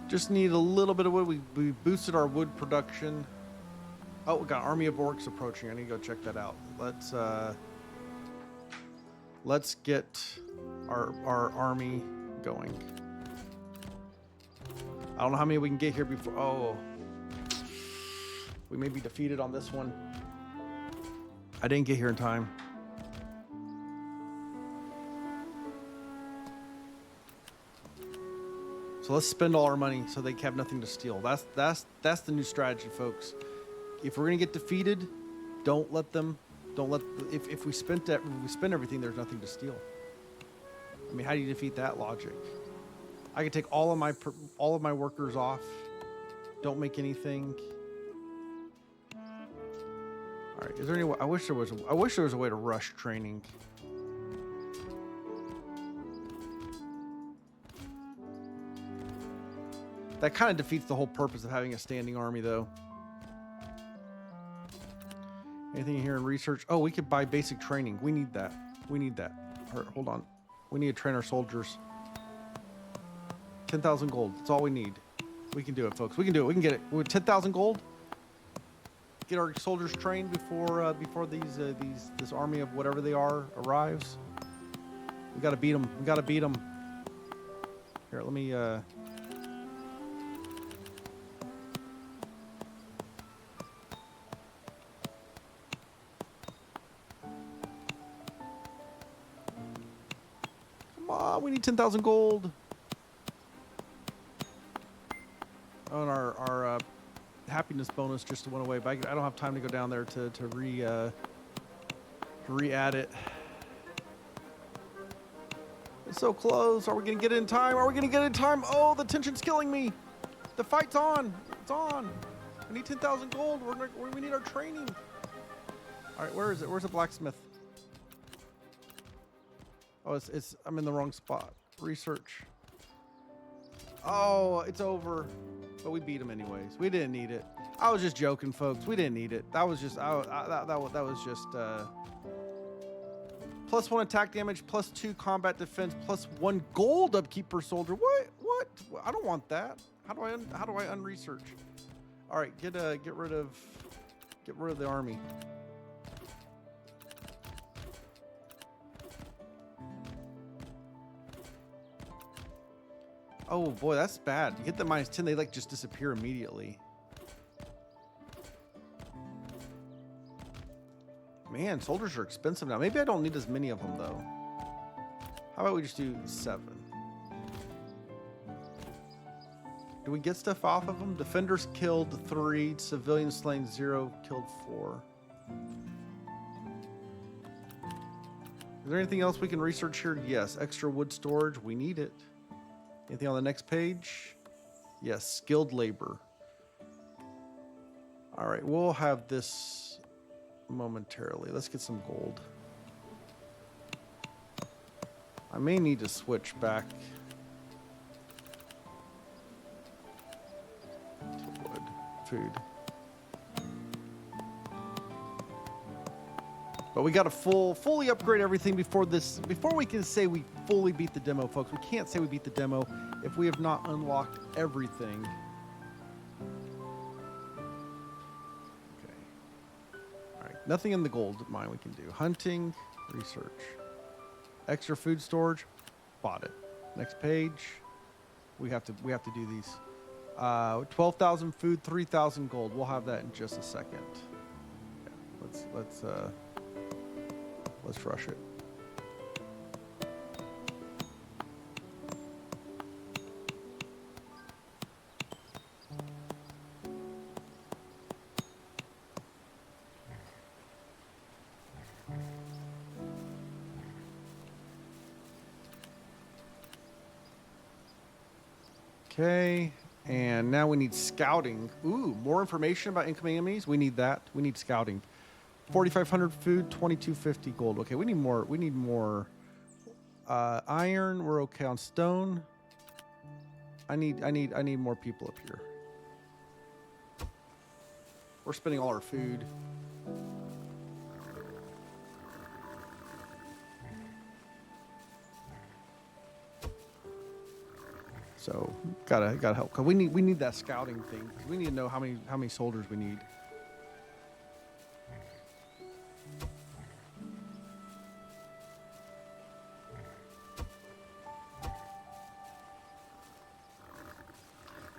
Just need a little bit of wood. We boosted our wood production. Oh, we got army of orcs approaching. I need to go check that out. Let's get our army going. I don't know how many we can get here before. Oh, we may be defeated on this one. I didn't get here in time. So let's spend all our money so they have nothing to steal. That's the new strategy, folks. If we're gonna get defeated, don't let them. If we spend everything, there's nothing to steal. I mean, how do you defeat that logic? I could take all of my workers off. Don't make anything. All right. Is there any way? I wish there was a way to rush training. That kind of defeats the whole purpose of having a standing army, though. Anything here in research? Oh, we could buy basic training. We need that. Hold on. We need to train our soldiers. 10,000 gold. That's all we need. We can do it, folks. We can do it. We can get it. With 10,000 gold, get our soldiers trained before this army of whatever they are arrives. We gotta beat them. We gotta beat them. Here, let me. We need 10,000 gold. Oh, and our happiness bonus just went away, but I don't have time to go down there to re-add it. It's so close. Are we gonna get it in time? Oh, the tension's killing me. The fight's on. It's on. We need 10,000 gold. We need our training. All right, where is it? Where's the blacksmith? Oh, I'm in the wrong spot. Research. Oh, it's over. But we beat him anyways. We didn't need it. I was just joking, folks. We didn't need it. That was just +1 attack damage, +2 combat defense, +1 gold upkeep per soldier. What? I don't want that. How do I unresearch? All right, get rid of the army. Oh boy, that's bad. You hit the -10, they like just disappear immediately. Man, soldiers are expensive now. Maybe I don't need as many of them though. How about we just do 7? Do we get stuff off of them? Defenders killed 3, civilians slain 0, killed 4. Is there anything else we can research here? Yes, extra wood storage. We need it. Anything on the next page? Yes, skilled labor. All right, we'll have this momentarily. Let's get some gold. I may need to switch back to wood, food. But we got to fully upgrade everything before we can say we fully beat the demo, folks. We can't say we beat the demo if we have not unlocked everything. Okay. All right. Nothing in the gold mine we can do. Hunting, research, extra food storage, bought it. Next page. We have to do these. 12,000 food, 3,000 gold. We'll have that in just a second. Let's rush it. Okay, and now we need scouting. Ooh, more information about incoming enemies. We need that. We need scouting. 4,500 food, 2,250 gold. Okay, we need more. We need more iron. We're okay on stone. I need more people up here. We're spending all our food. So gotta help. Cause we need that scouting thing. We need to know how many soldiers we need.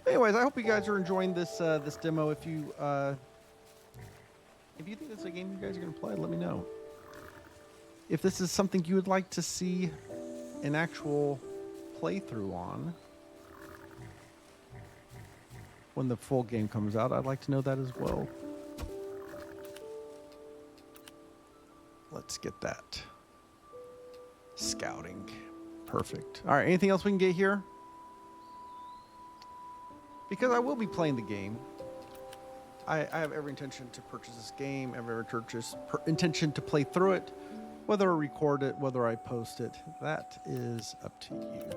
Anyways, I hope you guys are enjoying this this demo. If you think this is a game you guys are gonna play, let me know. If this is something you would like to see an actual playthrough on when the full game comes out, I'd like to know that as well. Let's get that. Scouting. Perfect. All right, anything else we can get here? Because I will be playing the game. I have every intention to purchase this game, every intention to play through it, whether I record it, whether I post it. That is up to you.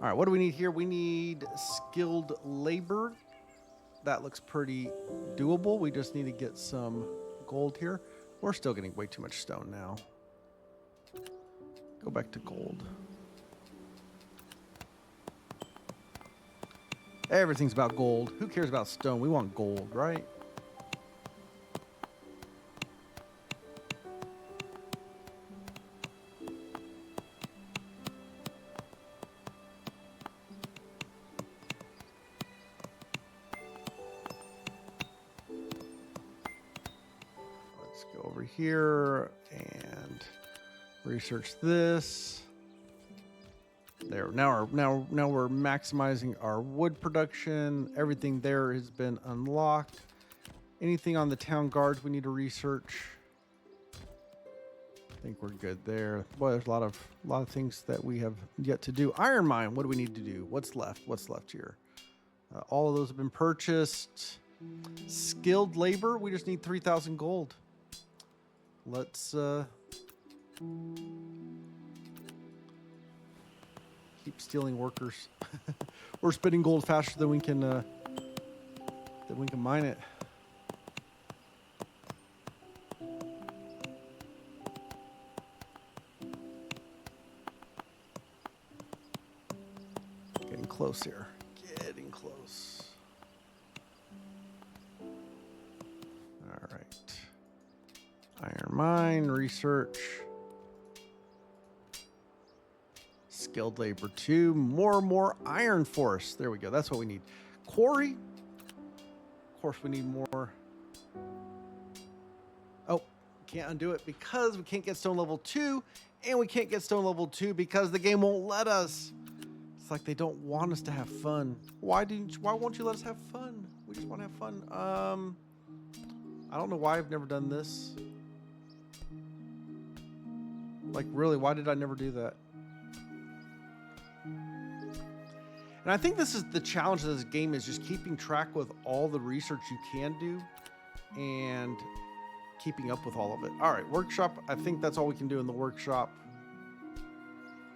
All right, what do we need here? We need skilled labor. That looks pretty doable. We just need to get some gold here. We're still getting way too much stone now. Go back to gold. Everything's about gold. Who cares about stone? We want gold, right? Let's go over here and research this. There. Now we're maximizing our wood production. Everything there has been unlocked. Anything on the town guards we need to research. I think we're good there. Boy, there's a lot of things that we have yet to do. Iron mine. What do we need to do? What's left? What's left here? All of those have been purchased. Skilled labor. We just need 3,000 gold. Let's keep stealing workers. We're spending gold faster than we can mine it. Getting close here. Getting close. All right. Iron mine research. Skilled labor 2. More iron force. There we go. That's what we need. Quarry. Of course, we need more. Oh, can't undo it because we can't get stone level 2, and we can't get stone level 2 because the game won't let us. It's like they don't want us to have fun. Why won't you let us have fun? We just want to have fun. I don't know why I've never done this. Like, really, why did I never do that? And I think this is the challenge of this game, is just keeping track with all the research you can do and keeping up with all of it. All right, workshop. I think that's all we can do in the workshop.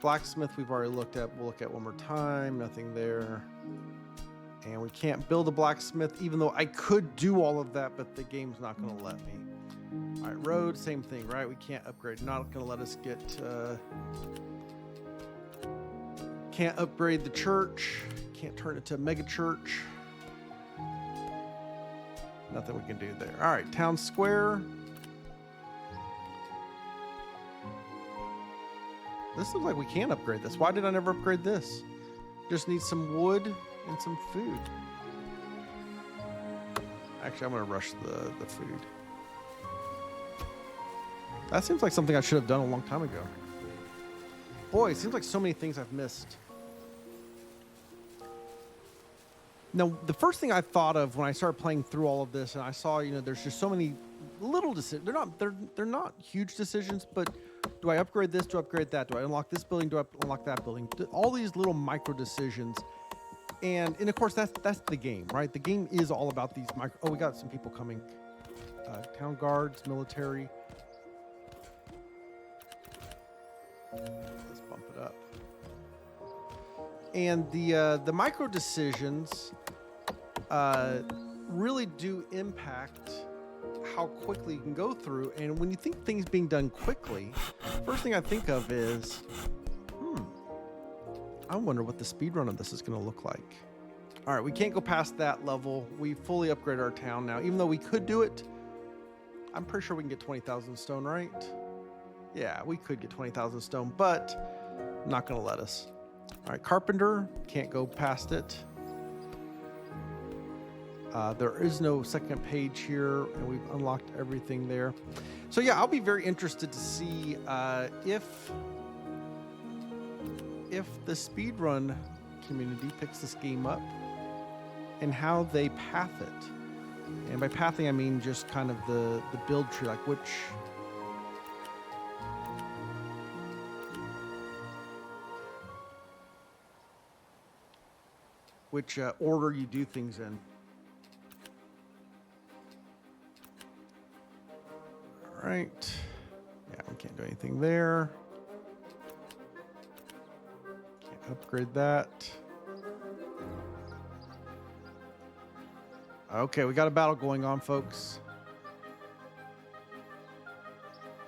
Blacksmith we've already looked at. We'll look at one more time. Nothing there. And we can't build a blacksmith, even though I could do all of that, but the game's not going to let me. All right, road, same thing, right? We can't upgrade. Not going to let us get... Can't upgrade the church. Can't turn it to a mega church. Nothing we can do there. All right, town square. This looks like we can upgrade this. Why did I never upgrade this? Just need some wood and some food. Actually, I'm gonna rush the food. That seems like something I should have done a long time ago. Boy, it seems like so many things I've missed. Now, the first thing I thought of when I started playing through all of this, and I saw, there's just so many little decisions. They're not huge decisions, but do I upgrade this? Do I upgrade that? Do I unlock this building? Do I unlock that building? All these little micro decisions, and of course that's the game, right? The game is all about these micro. Oh, we got some people coming. Town guards, military. Let's bump it up. And the micro decisions really do impact how quickly you can go through. And when you think things being done quickly, first thing I think of is, I wonder what the speed run of this is going to look like. All right, we can't go past that level. We fully upgraded our town now. Even though we could do it, I'm pretty sure we can get 20,000 stone, right? Yeah, we could get 20,000 stone, but not going to let us. All right, carpenter, can't go past it. There is no second page here, and we've unlocked everything there. So yeah, I'll be very interested to see if the speedrun community picks this game up and how they path it. And by pathing, I mean just kind of the build tree, like which order you do things in. All right. Yeah, we can't do anything there. Can't upgrade that. Okay, we got a battle going on, folks.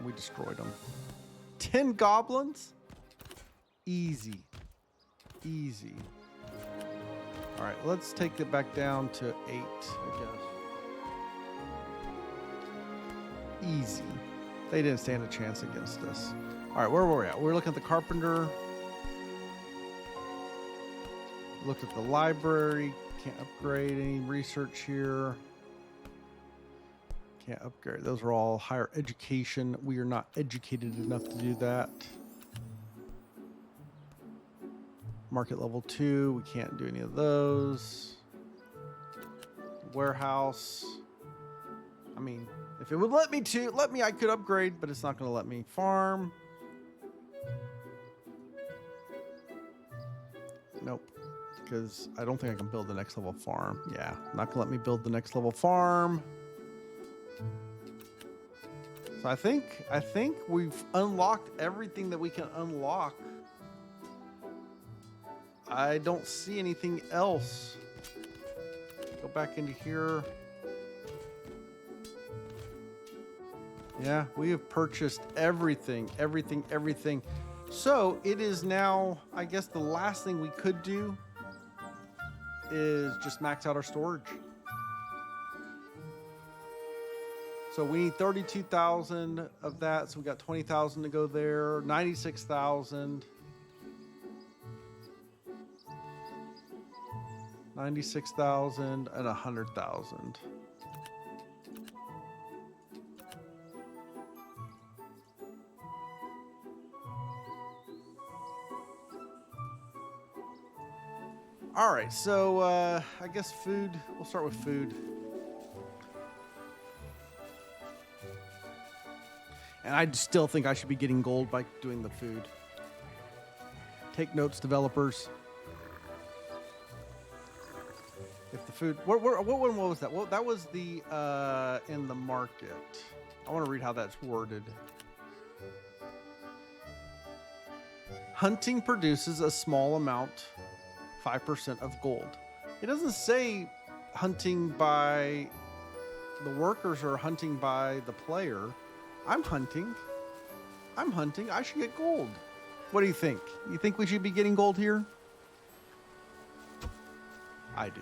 We destroyed them. 10 goblins? Easy. Easy. All right, let's take it back down to 8, I guess. Easy. They didn't stand a chance against us. All right, where were we at? We're looking at the carpenter. Looked at the library. Can't upgrade any research here. Can't upgrade. Those are all higher education. We are not educated enough to do that. Market level 2. We can't do any of those. Warehouse. I mean, if it would let me, I could upgrade, but it's not going to let me. Farm. Nope. Because I don't think I can build the next level farm. Yeah, not going to let me build the next level farm. So I think we've unlocked everything that we can unlock. I don't see anything else. Go back into here. Yeah, we have purchased everything. So it is now, I guess the last thing we could do is just max out our storage. So we need 32,000 of that. So we got 20,000 to go there, 96,000. 96,000 and 100,000. All right, so I guess food. We'll start with food. And I still think I should be getting gold by doing the food. Take notes, developers. If the food, what one was that? Well, that was the in the market. I want to read how that's worded. Hunting produces a small amount, 5% of gold. It doesn't say hunting by the workers or hunting by the player. I'm hunting. I should get gold. What do you think? You think we should be getting gold here? I do.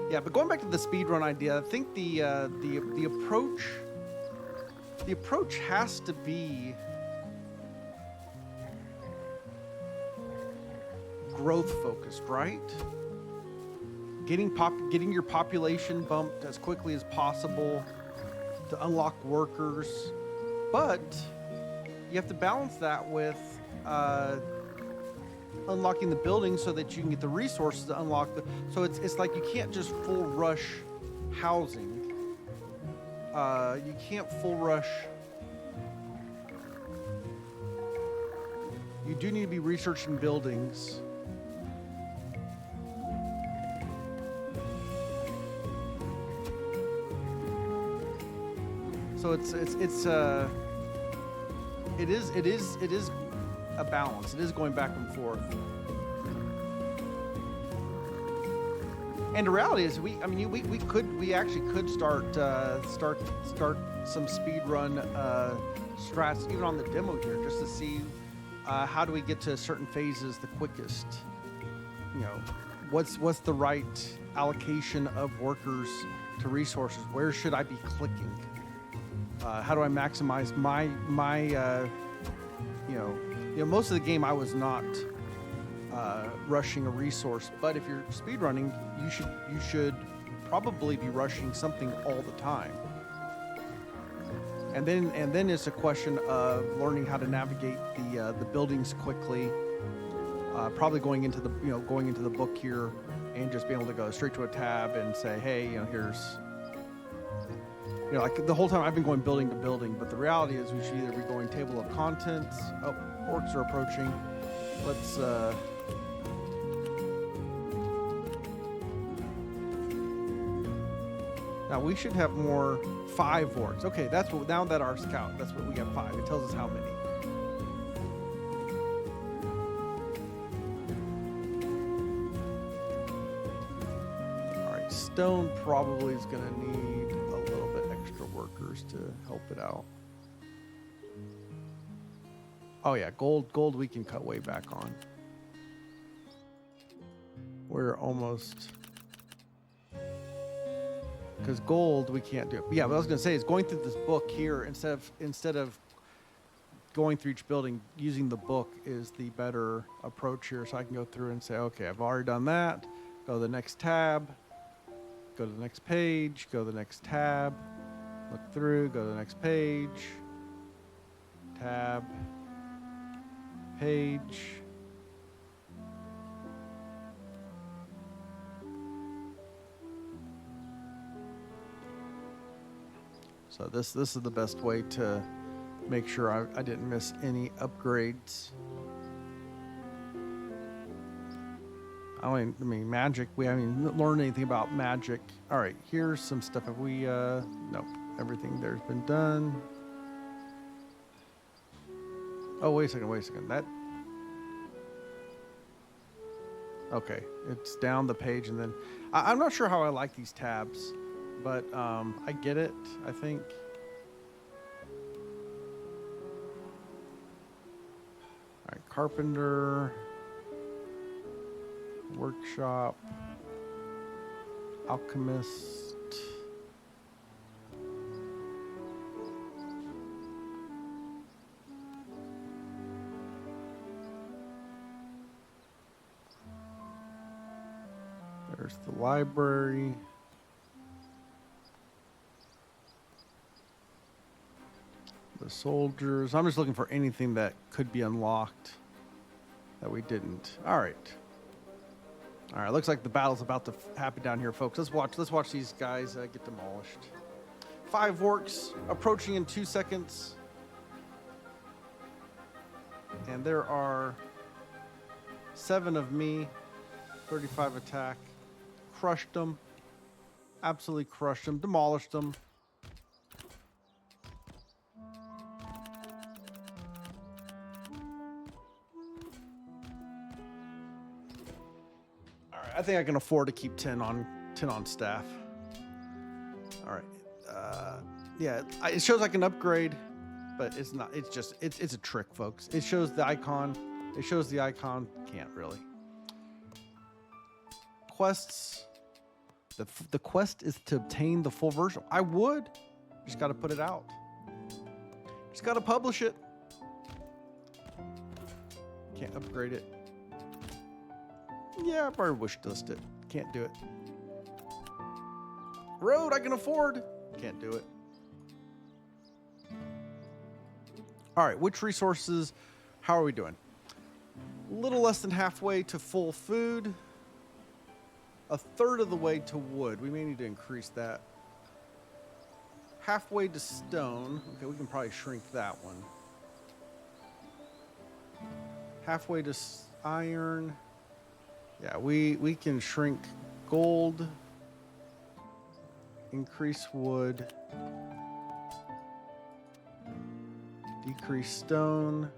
Yeah, but going back to the speedrun idea, I think the approach has to be growth focused, right? Getting your population bumped as quickly as possible to unlock workers, but you have to balance that with unlocking the buildings so that you can get the resources to unlock the. So it's like you can't just full rush housing. You can't full rush. You do need to be researching buildings. So it is a balance. It is going back and forth. And the reality is, we actually could start some speed run strats even on the demo here, just to see how do we get to certain phases the quickest. You know, what's the right allocation of workers to resources? Where should I be clicking? How do I maximize my most of the game I was not rushing a resource, but if you're speedrunning, you should probably be rushing something all the time. And then it's a question of learning how to navigate the buildings quickly. Probably going into the book here and just being able to go straight to a tab and say, hey, here's. Like the whole time I've been going building to building, but the reality is we should either be going table of contents. Oh, orcs are approaching. Let's now we should have more 5 orcs. Okay, that's what, now that our scout, that's what we got 5. It tells us how many. All right, stone probably is gonna need a little bit extra workers to help it out. Oh yeah, gold we can cut way back on. We're almost, because gold we can't do it. But yeah, what I was gonna say is going through this book here instead of going through each building, using the book is the better approach here. So I can go through and say, okay, I've already done that. Go to the next tab. Go to the next page. Go to the next tab. Look through. Go to the next page. Tab. Page. So this is the best way to make sure I didn't miss any upgrades. Magic. We haven't learned anything about magic. All right, here's some stuff. Have we? Nope. Everything there's been done. Oh, wait a second. That. Okay, it's down the page, and then I'm not sure how I like these tabs, but I get it, I think. All right, carpenter, workshop, alchemist. There's the library. The soldiers. I'm just looking for anything that could be unlocked that we didn't. All right. Looks like the battle's about to happen down here, folks. Let's watch these guys get demolished. 5 orcs approaching in 2 seconds. And there are 7 of me. 35 attack. Crushed them. Absolutely crushed them. Demolished them. All right, I think I can afford to keep 10 on staff. All right. Yeah, it shows I can upgrade, but it's not. It's just it's a trick, folks. It shows the icon. It shows the icon. Can't really. Quests. The quest is to obtain the full version. I would. Just got to put it out. Just got to publish it. Can't upgrade it. Yeah, I probably wish list it. Can't do it. Road I can afford. Can't do it. All right, which resources? How are we doing? A little less than halfway to full food. A third of the way to wood. We may need to increase that. Halfway to stone. Okay, we can probably shrink that one. Halfway to iron. Yeah, we can shrink gold. Increase wood. Decrease stone.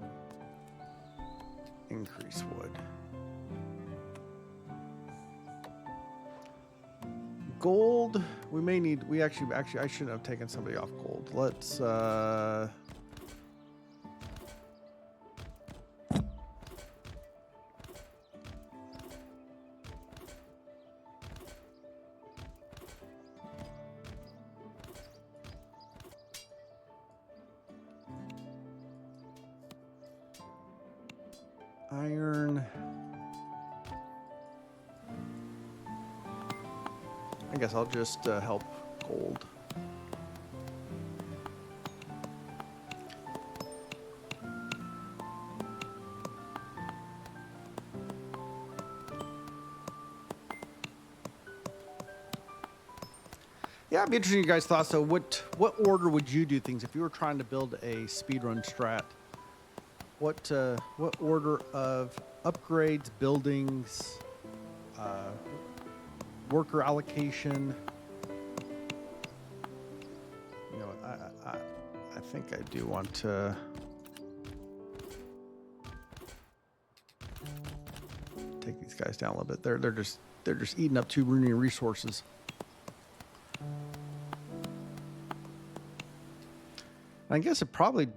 Increase wood. Gold, we may need, actually, I shouldn't have taken somebody off gold. Let's, iron. I guess I'll just help gold. Yeah, I'd be interested in you guys' thoughts. So what order would you do things if you were trying to build a speedrun strat? What order of upgrades, buildings, worker allocation? You know, I think I do want to take these guys down a little bit. They're just eating up too many resources. I guess it probably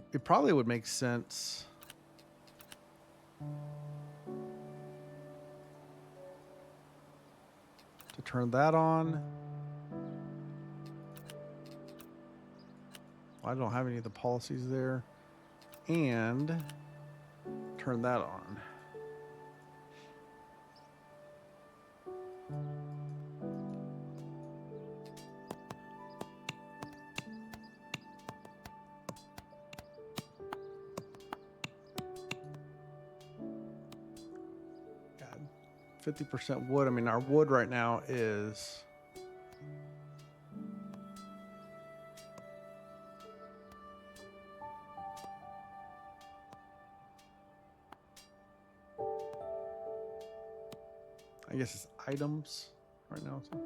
would make sense to turn that on. I don't have any of the policies there. And turn that on. God, 50% wood. I mean, our wood right now is... I guess it's items right now. So.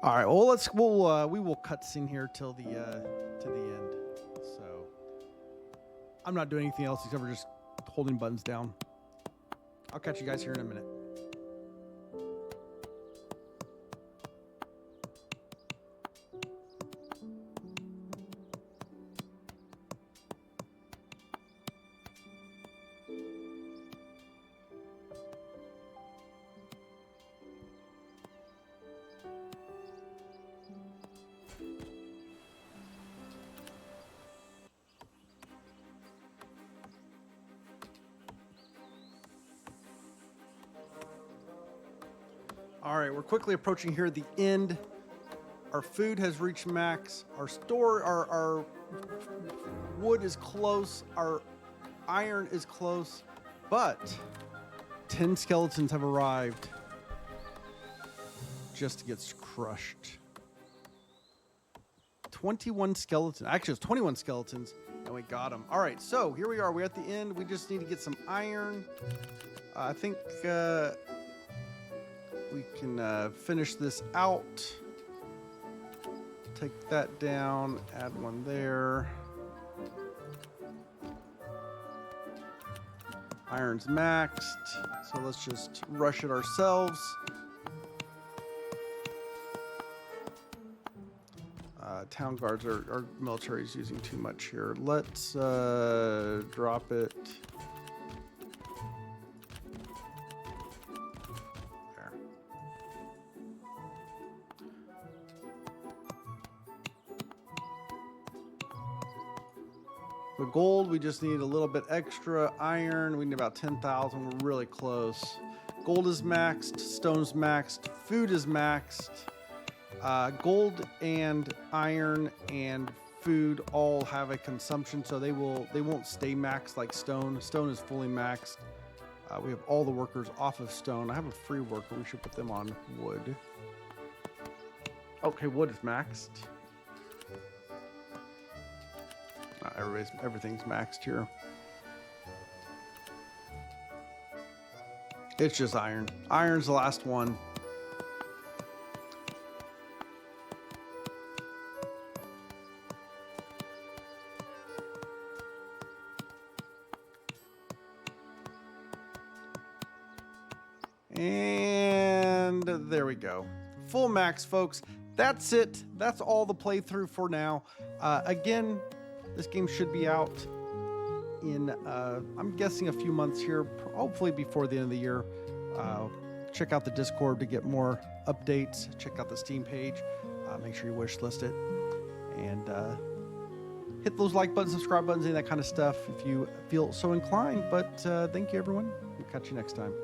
All right. Well, we will cutscene here till the to the end. So I'm not doing anything else except for just holding buttons down. I'll catch you guys here in a minute. All right, we're quickly approaching here the end. Our food has reached max. Our wood is close. Our iron is close, but 10 skeletons have arrived just to get crushed. 21 skeletons. Actually, it's 21 skeletons, and we got them. All right, so here we are. We're at the end. We just need to get some iron. I think... we can finish this out. Take that down, add one there. Iron's maxed, so let's just rush it ourselves. Town guards, our military is using too much here. Let's drop it. There. The gold, we just need a little bit extra. Iron, we need about 10,000. We're really close. Gold is maxed. Stone's maxed. Food is maxed. Gold and iron and food all have a consumption, so they won't stay maxed like stone. Stone is fully maxed. We have all the workers off of stone. I have a free worker. We should put them on wood. Okay, wood is maxed. Everything's maxed here. It's just iron. Iron's the last one. And there we go. Full max, folks. That's it. That's all the playthrough for now. Again, this game should be out in, I'm guessing, a few months here, hopefully before the end of the year. Check out the Discord to get more updates. Check out the Steam page. Make sure you wishlist it. And hit those like buttons, subscribe buttons, and that kind of stuff if you feel so inclined. But thank you, everyone. We'll catch you next time.